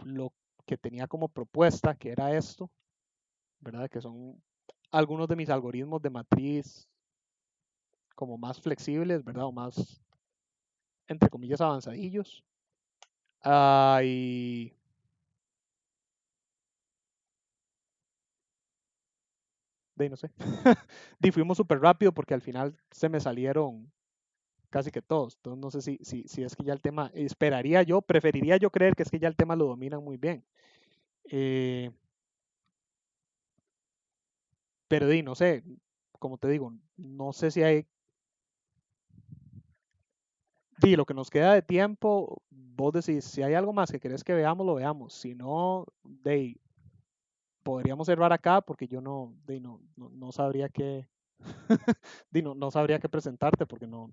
lo que tenía como propuesta, que era esto, ¿verdad? Que son algunos de mis algoritmos de matriz como más flexibles, ¿verdad? O más, entre comillas, avanzadillos. Y no sé, fuimos súper rápido porque al final se me salieron casi que todos. Entonces no sé si es que ya el tema, preferiría yo creer que es que ya el tema lo dominan muy bien. Pero no sé, como te digo, no sé si hay, lo que nos queda de tiempo, vos decís, si hay algo más que querés que veamos, lo veamos. Si no, podríamos cerrar acá porque yo no sabría qué, no sabría qué presentarte porque no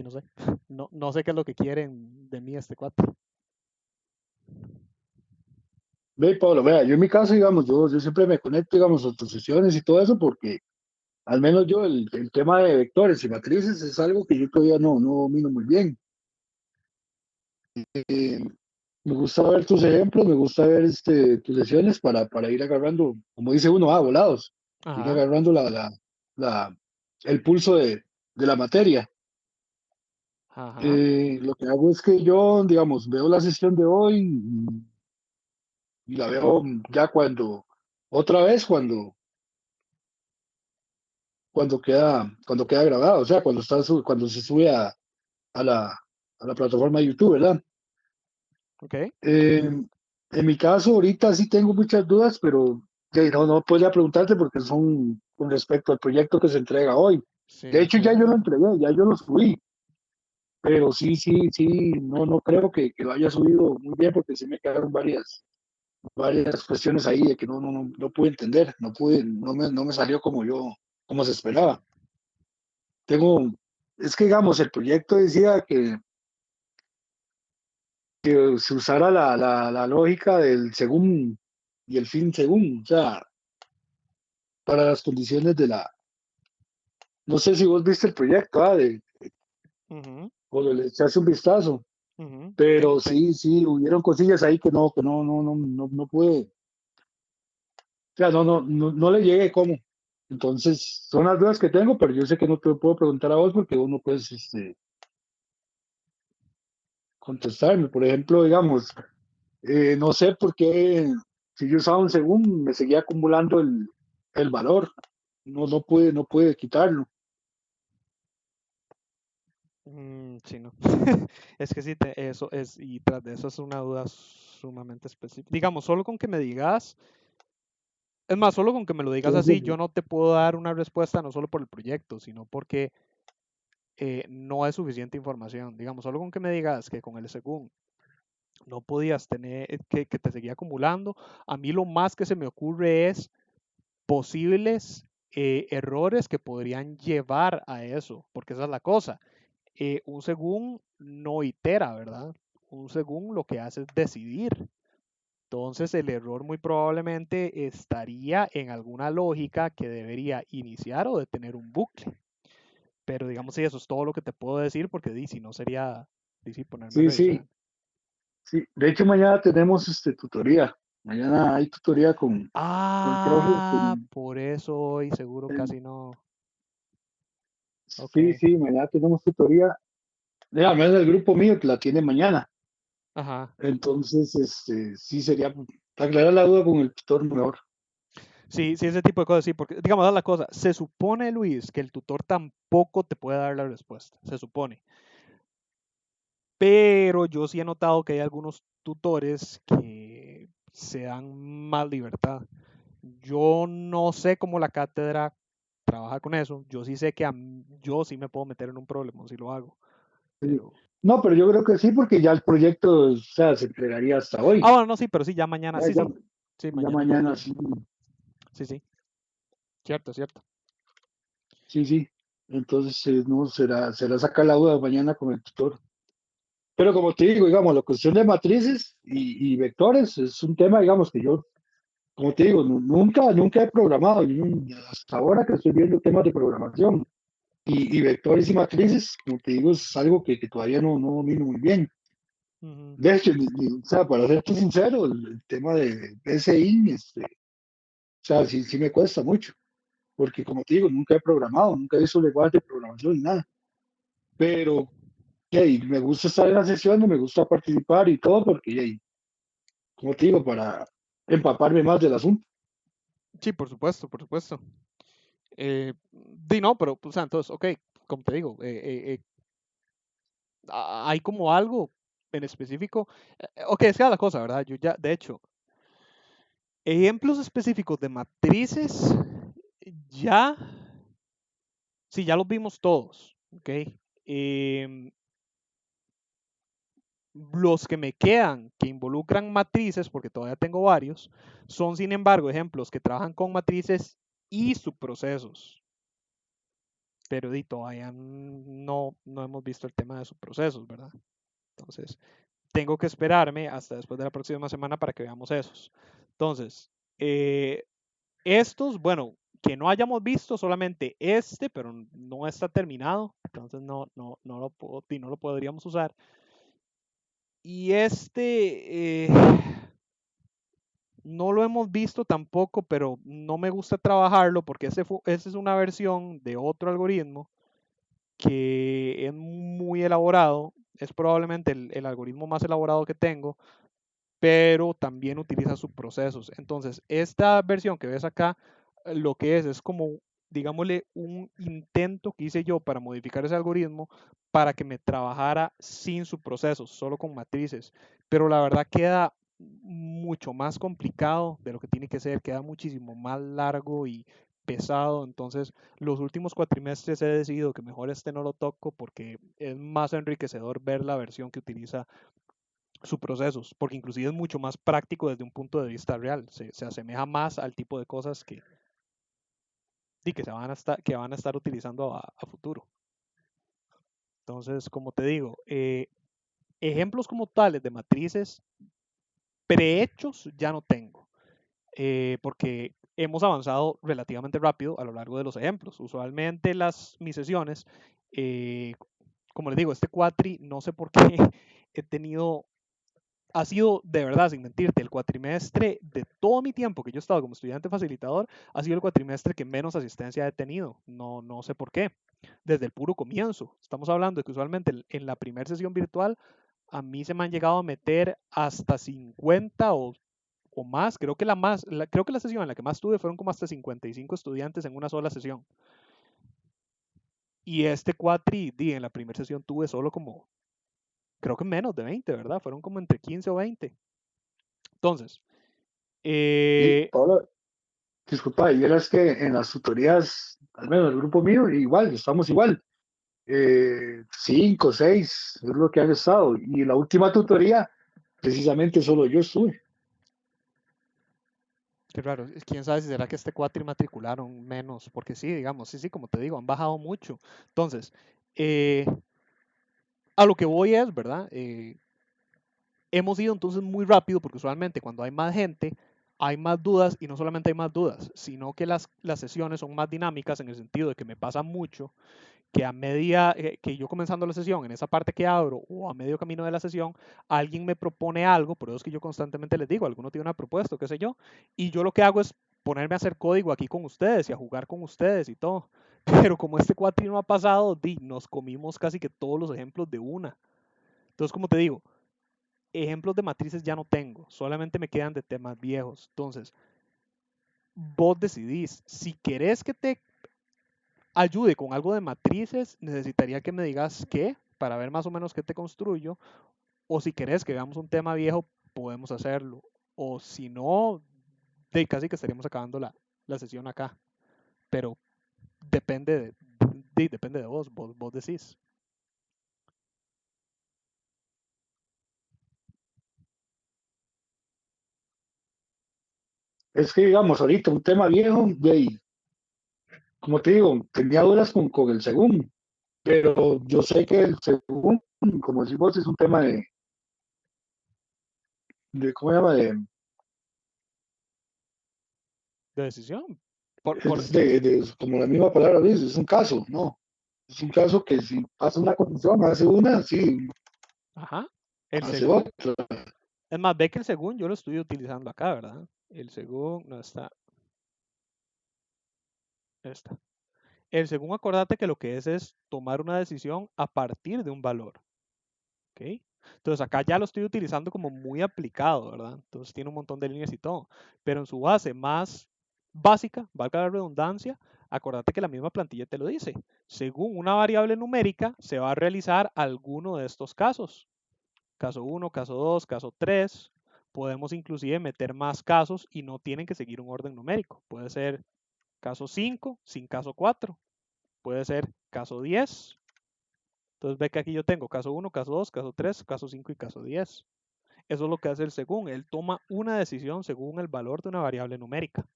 sé, no sé qué es lo que quieren de mí este cuate. Ve, Pablo, vea, yo en mi caso, digamos, yo siempre me conecto, digamos, a tus sesiones y todo eso, porque al menos yo el tema de vectores y matrices es algo que yo todavía no domino muy bien. Me gusta ver tus ejemplos, me gusta ver tus sesiones para ir agarrando, como dice uno, volados, ir Ajá, agarrando el pulso de la materia. ajá, Lo que hago es que yo, digamos, veo la sesión de hoy y la veo ya otra vez cuando queda grabado, o sea, cuando se sube a la, a la plataforma de YouTube, ¿verdad? ok, Eh, en mi caso, ahorita sí tengo muchas dudas, pero no podría preguntarte porque son con respecto al proyecto que se entrega hoy. De sí, hecho, ya sí, yo lo entregué, ya yo lo subí, pero sí, no creo que lo haya subido muy bien porque sí me quedaron varias cuestiones ahí de que no pude entender, no me salió como se esperaba. Tengo, es que digamos, el proyecto decía que se usara la lógica del según y el fin según, o sea, para las condiciones de la, no sé si vos viste el proyecto, Ujú, o le echaste un vistazo, ujú, sí, pero sí. sí, hubieron cosillas ahí que no pude, o sea, no le llegué cómo. Entonces, son las dudas que tengo, pero yo sé que no te puedo preguntar a vos porque vos no puedes contestarme. Por ejemplo, digamos, no sé por qué, si yo usaba un según, me seguía acumulando el valor. No pude quitarlo. Sí, no. Es que sí, eso es, y tras de eso es una duda sumamente específica. Digamos, solo con que me digas, es más, solo con que me lo digas así, yo no te puedo dar una respuesta no solo por el proyecto, sino porque no es suficiente información. Digamos, solo con que me digas que con el según no podías tener, que te seguía acumulando, a mí lo más que se me ocurre es posibles errores que podrían llevar a eso, porque esa es la cosa. Un según no itera, ¿verdad? Un según lo que hace es decidir. Entonces el error muy probablemente estaría en alguna lógica que debería iniciar o detener un bucle. Pero digamos, sí, eso es todo lo que te puedo decir porque si no sería difícil ponerme a Sí, sí, revisar. sí. De hecho, mañana tenemos tutoría. Mañana hay tutoría con el profe. Ah, por eso hoy seguro El- casi no. Ok. sí, sí, mañana tenemos tutoría. Al menos el grupo mío que la tiene mañana. Ajá. Entonces, sí sería aclarar la duda con el tutor mejor. Sí, sí, ese tipo de cosas, sí, porque digamos, esa es la cosa. Se supone, Luis, que el tutor tampoco te puede dar la respuesta. Se supone. Pero yo sí he notado que hay algunos tutores que se dan más libertad. Yo no sé cómo la cátedra trabaja con eso. Yo sí sé que yo sí me puedo meter en un problema si lo hago. Sí. Pero. No, pero yo creo que sí, porque ya el proyecto, o sea, se entregaría hasta Ah, hoy. bueno, no, sí, pero sí, ya mañana. Ya, Sí, ya, sí. Sí, ya mañana ya mañana tiene. sí, Sí, sí. Cierto, cierto. sí, sí. Entonces, no, será sacar la duda mañana con el tutor. Pero como te digo, digamos, la cuestión de matrices y vectores es un tema, digamos, que yo, como te digo, nunca he programado, hasta ahora que estoy viendo temas de programación y vectores y matrices, como te digo, es algo que todavía no domino muy bien. Ujú. De hecho, o sea, para serte sincero, el tema de PSI, o sea, sí me cuesta mucho, porque como te digo, nunca he programado, nunca he visto lenguaje de programación ni nada, pero hey, me gusta estar en las sesiones, me gusta participar y todo, porque hey, como te digo, para empaparme más del asunto. Sí, por supuesto, por supuesto. No, pero, pues, entonces, ok, como te digo, hay como algo en específico. Ok, es que es la cosa, ¿verdad? Yo ya, de hecho, ejemplos específicos de matrices, ya, sí, ya los vimos todos, ok. Em, los que me quedan que involucran matrices, porque todavía tengo varios, son sin embargo ejemplos que trabajan con matrices y subprocesos. Pero todavía no hemos visto el tema de subprocesos, ¿verdad? Entonces, tengo que esperarme hasta después de la próxima semana para que veamos esos. Entonces, eh, estos, bueno, que no hayamos visto solamente pero no está terminado, entonces no lo podríamos usar. Y no lo hemos visto tampoco, pero no me gusta trabajarlo porque ese es una versión de otro algoritmo que es muy elaborado, es probablemente el algoritmo más elaborado que tengo, pero también utiliza subprocesos. Entonces, esta versión que ves acá, lo que es como, digámosle, un intento que hice yo para modificar ese algoritmo para que me trabajara sin subprocesos, solo con matrices. Pero la verdad queda mucho más complicado de lo que tiene que ser, queda muchísimo más largo y pesado. Entonces, los últimos cuatrimestres he decidido que mejor no lo toco porque es más enriquecedor ver la versión que utiliza sus procesos, porque inclusive es mucho más práctico desde un punto de vista real, se asemeja más al tipo de cosas que van a estar utilizando a futuro. Entonces, como te digo, ejemplos como tales de matrices prehechos ya no tengo. porque hemos avanzado relativamente rápido a lo largo de los ejemplos. Usualmente mis sesiones, como les digo, este cuatri, no sé por qué he tenido, ha sido de verdad, sin mentirte, el cuatrimestre de todo mi tiempo que yo he estado como estudiante facilitador, ha sido el cuatrimestre que menos asistencia he tenido. No, no sé por qué. Desde el puro comienzo. Estamos hablando de que usualmente en la primera sesión virtual a mí se me han llegado a meter hasta 50 o más. Creo que creo que la sesión en la que más tuve fueron como hasta 55 estudiantes en una sola sesión. Y este cuatri, en la primera sesión tuve solo como, creo que menos de 20, ¿verdad? Fueron como entre 15 o 20. Entonces, Y Pablo, disculpa, y verás que en las tutorías, al menos el grupo mío, igual, estamos igual. 5, 6 es lo que han estado. Y la última tutoría, precisamente solo yo estuve. qué raro. Quién sabe si será que este cuatri matricularon menos, porque sí, digamos, sí, como te digo, han bajado mucho. Entonces, a lo que voy es, ¿verdad? Hemos ido entonces muy rápido porque usualmente cuando hay más gente hay más dudas y no solamente hay más dudas, sino que las sesiones son más dinámicas en el sentido de que me pasa mucho que a medida que yo comenzando la sesión, en esa parte que abro o a medio camino de la sesión, alguien me propone algo, por eso es que yo constantemente les digo, alguno tiene una propuesta, qué sé yo, y yo lo que hago es ponerme a hacer código aquí con ustedes y a jugar con ustedes y todo. Pero como este cuatri no ha pasado, nos comimos casi que todos los ejemplos de una. Entonces, como te digo, ejemplos de matrices ya no tengo, solamente me quedan de temas viejos. Entonces, vos decidís, si querés que te ayude con algo de matrices, necesitaría que me digas qué, para ver más o menos qué te construyo, o si querés que veamos un tema viejo, podemos hacerlo, o si no, de casi que estaríamos acabando la sesión acá, pero depende de vos decís. Es que, digamos, ahorita un tema viejo, como te digo, tenía dudas con el según, pero yo sé que el según, como decimos, es un tema ¿cómo se llama? De decisión. Es como la misma palabra dice, es un caso, ¿no? Es un caso que si pasa una condición, hace una, sí, Ajá. El hace según, otra. es más, ve que el según yo lo estoy utilizando acá, ¿verdad? El según no está. Está. El según, acordate que lo que es tomar una decisión a partir de un valor. ¿Ok? Entonces acá ya lo estoy utilizando como muy aplicado, ¿verdad? Entonces tiene un montón de líneas y todo. Pero en su base más básica, valga la redundancia, acordate que la misma plantilla te lo dice. Según una variable numérica, se va a realizar alguno de estos casos. Caso 1, caso 2, caso 3. Podemos inclusive meter más casos y no tienen que seguir un orden numérico. Puede ser caso 5 sin caso 4. Puede ser caso 10. Entonces ve que aquí yo tengo caso 1, caso 2, caso 3, caso 5 y caso 10. Eso es lo que hace el según. Él toma una decisión según el valor de una variable numérica.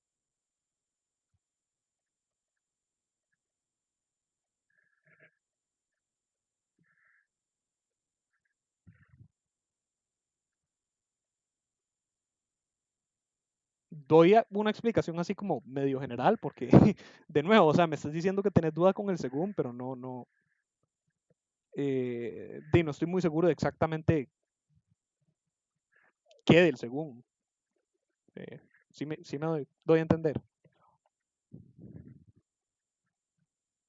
Doy una explicación así como medio general porque, de nuevo, o sea, me estás diciendo que tenés duda con el según, pero no estoy muy seguro de exactamente qué del según. Sí me doy a entender.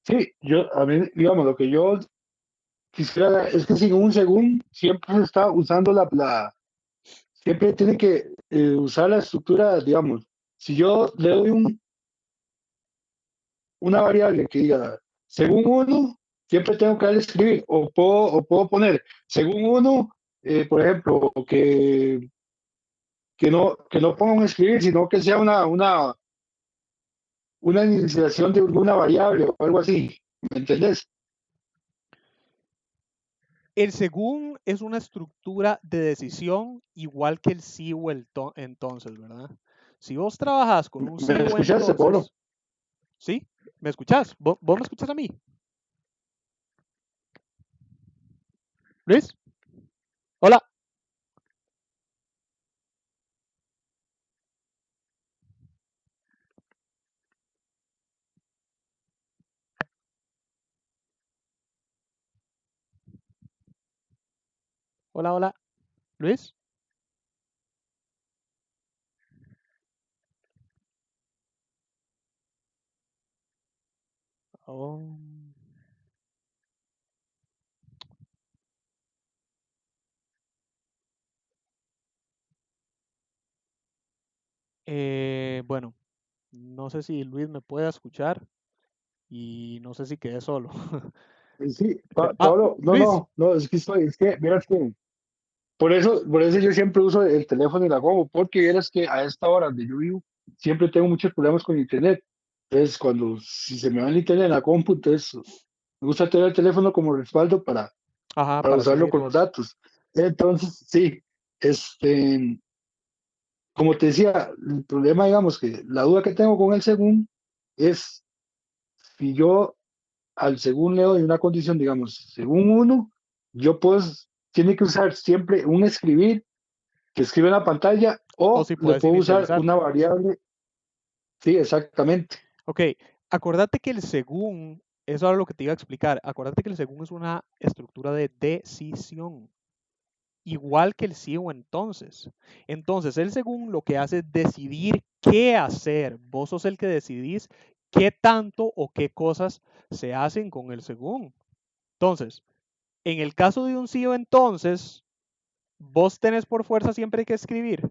Sí, a mí, digamos, lo que yo quisiera es que sin un según siempre se está usando siempre tiene que usar la estructura, digamos, si yo le doy una variable que diga según uno, siempre tengo que darle escribir, o puedo poner según uno, por ejemplo, que no ponga un escribir, sino que sea una inicialización de alguna variable o algo así, ¿me entendés? El según es una estructura de decisión igual que el sí o el entonces, ¿verdad? Si vos trabajas con un sí ¿Me o escuchaste, Pablo? entonces, ¿sí? ¿Me escuchás? ¿Vos me escuchás a mí? ¿Luis? Hola. Hola, hola. Luis. Oh. Bueno, no sé si Luis me puede escuchar y no sé si quedé solo. Sí, Ah, Pablo, Luis. no, es que, vieras que, por eso yo siempre uso el teléfono y la compu, porque vieras que a esta hora donde yo vivo, siempre tengo muchos problemas con internet. Entonces, si se me va el internet en la compu, entonces me gusta tener el teléfono como respaldo Ajá, para para usarlo seguir. con los datos. Entonces, sí, este, como te decía, el problema, digamos que la duda que tengo con el según es si yo al según le doy una condición, digamos, según uno, yo pues tiene que usar siempre un escribir que escribe en la pantalla O o si le puedes puedo usar inicializar. una variable. Sí, exactamente. Ok, acordate que el según, eso era lo que te iba a explicar. Acordate que el según es una estructura de decisión, igual que el sí o entonces. Entonces, el según lo que hace es decidir qué hacer. Vos sos el que decidís qué tanto o qué cosas se hacen con el según. Entonces, en el caso de un sí o entonces, vos tenés por fuerza siempre que escribir.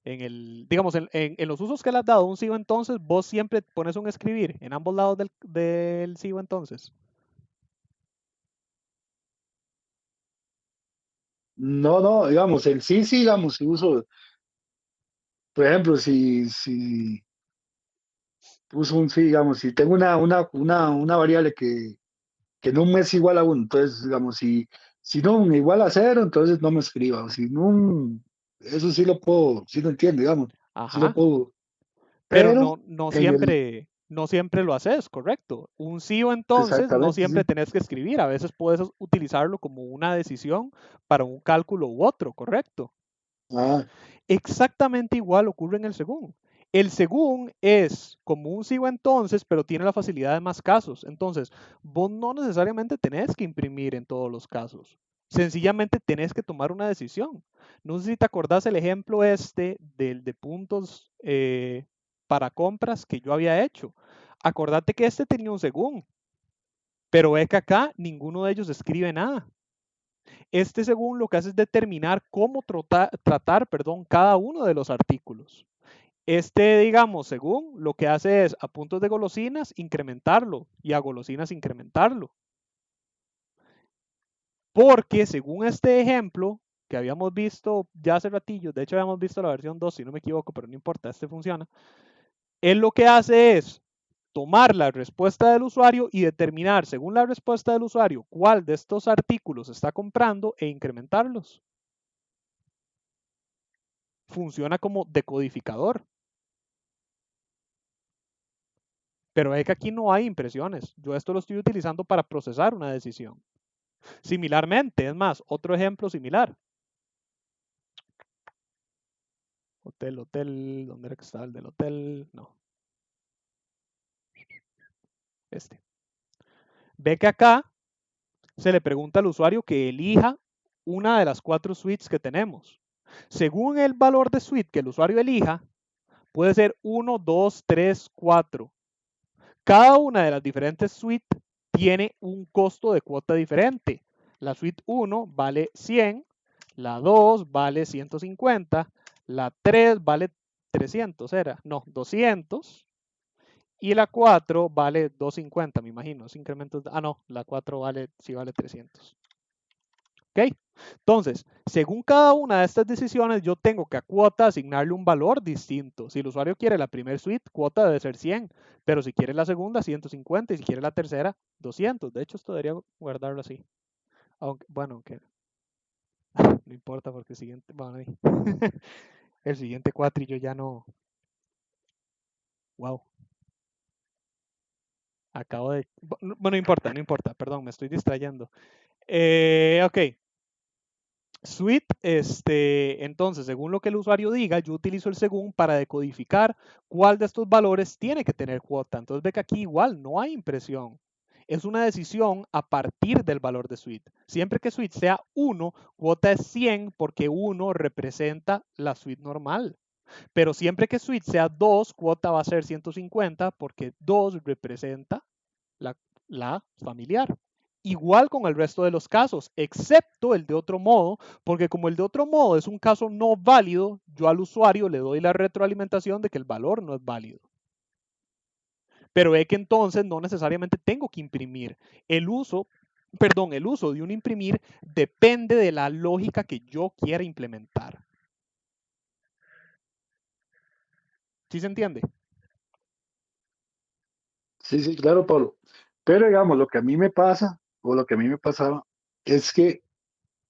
Digamos, en los usos que le has dado un sí o entonces, vos siempre pones un escribir en ambos lados del sí o entonces. No, digamos, el sí, sí, digamos, si uso, por ejemplo, si uso un sí, digamos, si tengo una variable que no me es igual a uno, entonces, digamos, si no me igual a cero, entonces no me escriba, o si no, eso sí lo puedo, sí lo entiendo, digamos, sí lo Ajá. puedo, Pero pero no en el, siempre, no siempre lo haces, correcto. Un sí o entonces no exactamente, siempre sí. tenés que escribir. A veces puedes utilizarlo como una decisión para un cálculo u otro, correcto. Ah, Exactamente igual ocurre en el según. El según es como un sí o entonces, pero tiene la facilidad de más casos. Entonces, vos no necesariamente tenés que imprimir en todos los casos. Sencillamente tenés que tomar una decisión. No sé si te acordás el ejemplo este del de puntos para compras que yo había hecho. Acordate que este tenía un según, pero ve que acá ninguno de ellos escribe nada. Este según lo que hace es determinar cómo tratar, perdón, cada uno de los artículos. Este, digamos, según lo que hace es a puntos de golosinas incrementarlo y a golosinas incrementarlo. Porque según este ejemplo que habíamos visto ya hace ratillo, de hecho habíamos visto la versión 2 si no me equivoco, pero no importa, este funciona. Él lo que hace es tomar la respuesta del usuario y determinar según la respuesta del usuario cuál de estos artículos está comprando e incrementarlos. Funciona como decodificador. Pero es que aquí no hay impresiones. Yo esto lo estoy utilizando para procesar una decisión. Similarmente, es más, otro ejemplo similar. Hotel, ¿dónde era que estaba el del hotel? No, este. Ve que acá se le pregunta al usuario que elija una de las 4 suites que tenemos. Según el valor de suite que el usuario elija, puede ser 1, 2, 3, 4. Cada una de las diferentes suites tiene un costo de cuota diferente. La suite 1 vale 100, la 2 vale 150, la 3 vale 300, era, no, 200, y la 4 vale 250, me imagino. Incrementos, no, la 4 vale, sí vale 300. ¿Ok? Entonces, según cada una de estas decisiones, yo tengo que a cuota asignarle un valor distinto. Si el usuario quiere la primera suite, cuota debe ser 100, pero si quiere la segunda, 150, y si quiere la tercera, 200. De hecho, esto debería guardarlo así. Aunque, bueno, aunque no importa porque el siguiente, bueno, el siguiente cuatrillo ya no. Wow, acabo de. Bueno, no importa, no importa, perdón, me estoy distrayendo. Ok, Suite, entonces, según lo que el usuario diga, yo utilizo el según para decodificar cuál de estos valores tiene que tener cuota. Entonces ve que aquí igual no hay impresión. es una decisión a partir del valor de suite. Siempre que suite sea 1, cuota es 100 porque 1 representa la suite normal. Pero siempre que suite sea 2, cuota va a ser 150 porque 2 representa la familiar. Igual con el resto de los casos, excepto el de otro modo, porque como el de otro modo es un caso no válido, yo al usuario le doy la retroalimentación de que el valor no es válido. Pero ve que entonces no necesariamente tengo que imprimir. El uso de un imprimir depende de la lógica que yo quiera implementar. ¿Sí se entiende? Sí, sí, claro, Pablo. Pero digamos, lo que a mí me pasa, o lo que a mí me pasaba, es que,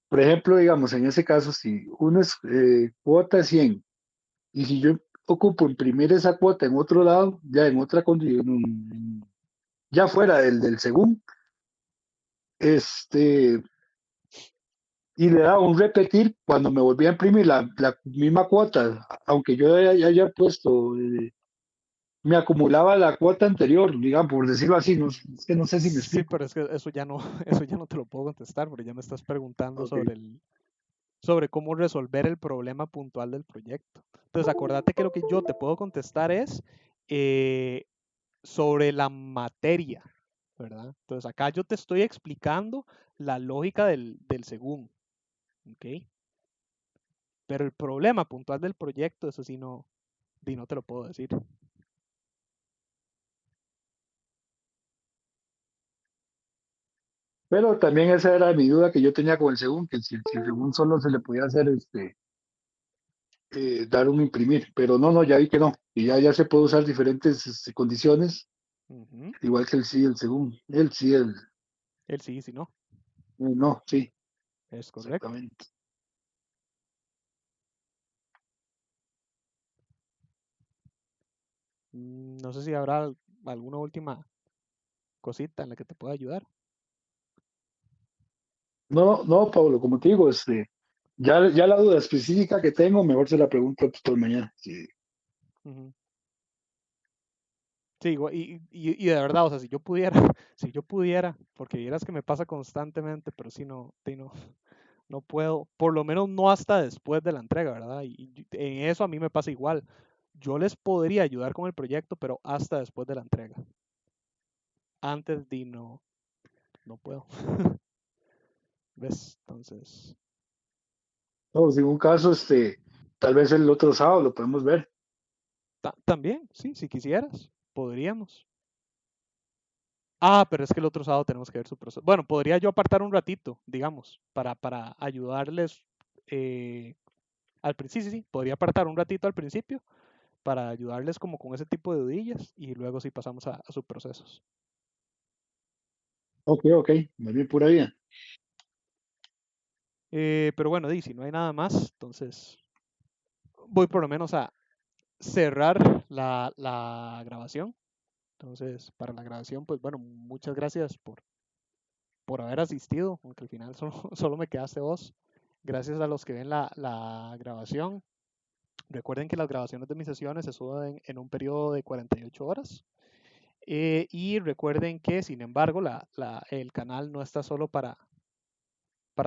por ejemplo, digamos, en ese caso, si uno es cuota 100, y si yo ocupo imprimir esa cuota en otro lado, ya en otra condición, ya fuera del según, este, y le daba un repetir, cuando me volvía a imprimir la misma cuota, aunque yo haya puesto, me acumulaba la cuota anterior, digamos, por decirlo así, no, es que no sé si me Sí, explico. pero es que eso ya no, eso ya no te lo puedo contestar porque ya me estás preguntando Ok. sobre cómo resolver el problema puntual del proyecto. Entonces, acordate que lo que yo te puedo contestar es eh, sobre la materia, ¿verdad? Entonces, acá yo te estoy explicando la lógica del según, ¿ok? Pero el problema puntual del proyecto, eso sí no te lo puedo decir. Pero también esa era mi duda que yo tenía con el según, que si el según solo se le podía hacer dar un imprimir, pero no, ya vi que no, y ya se puede usar diferentes condiciones, Ujú. igual que el sí, el según, el sí, El sí, si no, no, sí, es correcto. exactamente. No sé si habrá alguna última cosita en la que te pueda ayudar. No, no, Pablo, como te digo, ya la duda específica que tengo, mejor se la pregunto pues, por mañana. Sí. Ujú. Sí, y de verdad, o sea, si yo pudiera, si yo pudiera, porque vieras que me pasa constantemente, pero sí no puedo, por lo menos no hasta después de la entrega, ¿verdad? Y en eso a mí me pasa igual. Yo les podría ayudar con el proyecto, pero hasta después de la entrega. Antes de no puedo. ¿Ves? Entonces, No, si en un caso, tal vez el otro sábado lo podemos ver. también, sí, si quisieras, podríamos. Ah, pero es que el otro sábado tenemos que ver su proceso. Bueno, podría yo apartar un ratito, digamos, para ayudarles al principio, sí, podría apartar un ratito al principio para ayudarles como con ese tipo de dudillas y luego sí pasamos a sus procesos. Ok, más bien pura vida. Pero bueno, si no hay nada más, entonces voy por lo menos a cerrar la grabación. Entonces, para la grabación, pues bueno, muchas gracias por haber asistido, aunque al final solo me quedaste vos. Gracias a los que ven la grabación. Recuerden que las grabaciones de mis sesiones se suben en un periodo de 48 horas. Y recuerden que, sin embargo, el canal no está solo para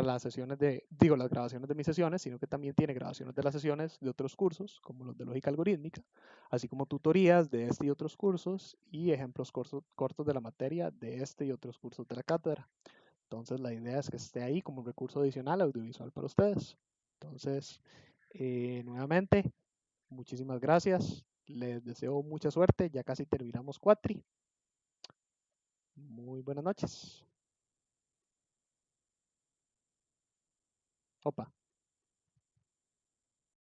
las sesiones las grabaciones de mis sesiones, sino que también tiene grabaciones de las sesiones de otros cursos, como los de lógica algorítmica, así como tutorías de este y otros cursos y ejemplos cortos de la materia de este y otros cursos de la cátedra. Entonces, la idea es que esté ahí como un recurso adicional audiovisual para ustedes. Entonces, nuevamente, muchísimas gracias. Les deseo mucha suerte. Ya casi terminamos Cuatri. Muy buenas noches. Opa.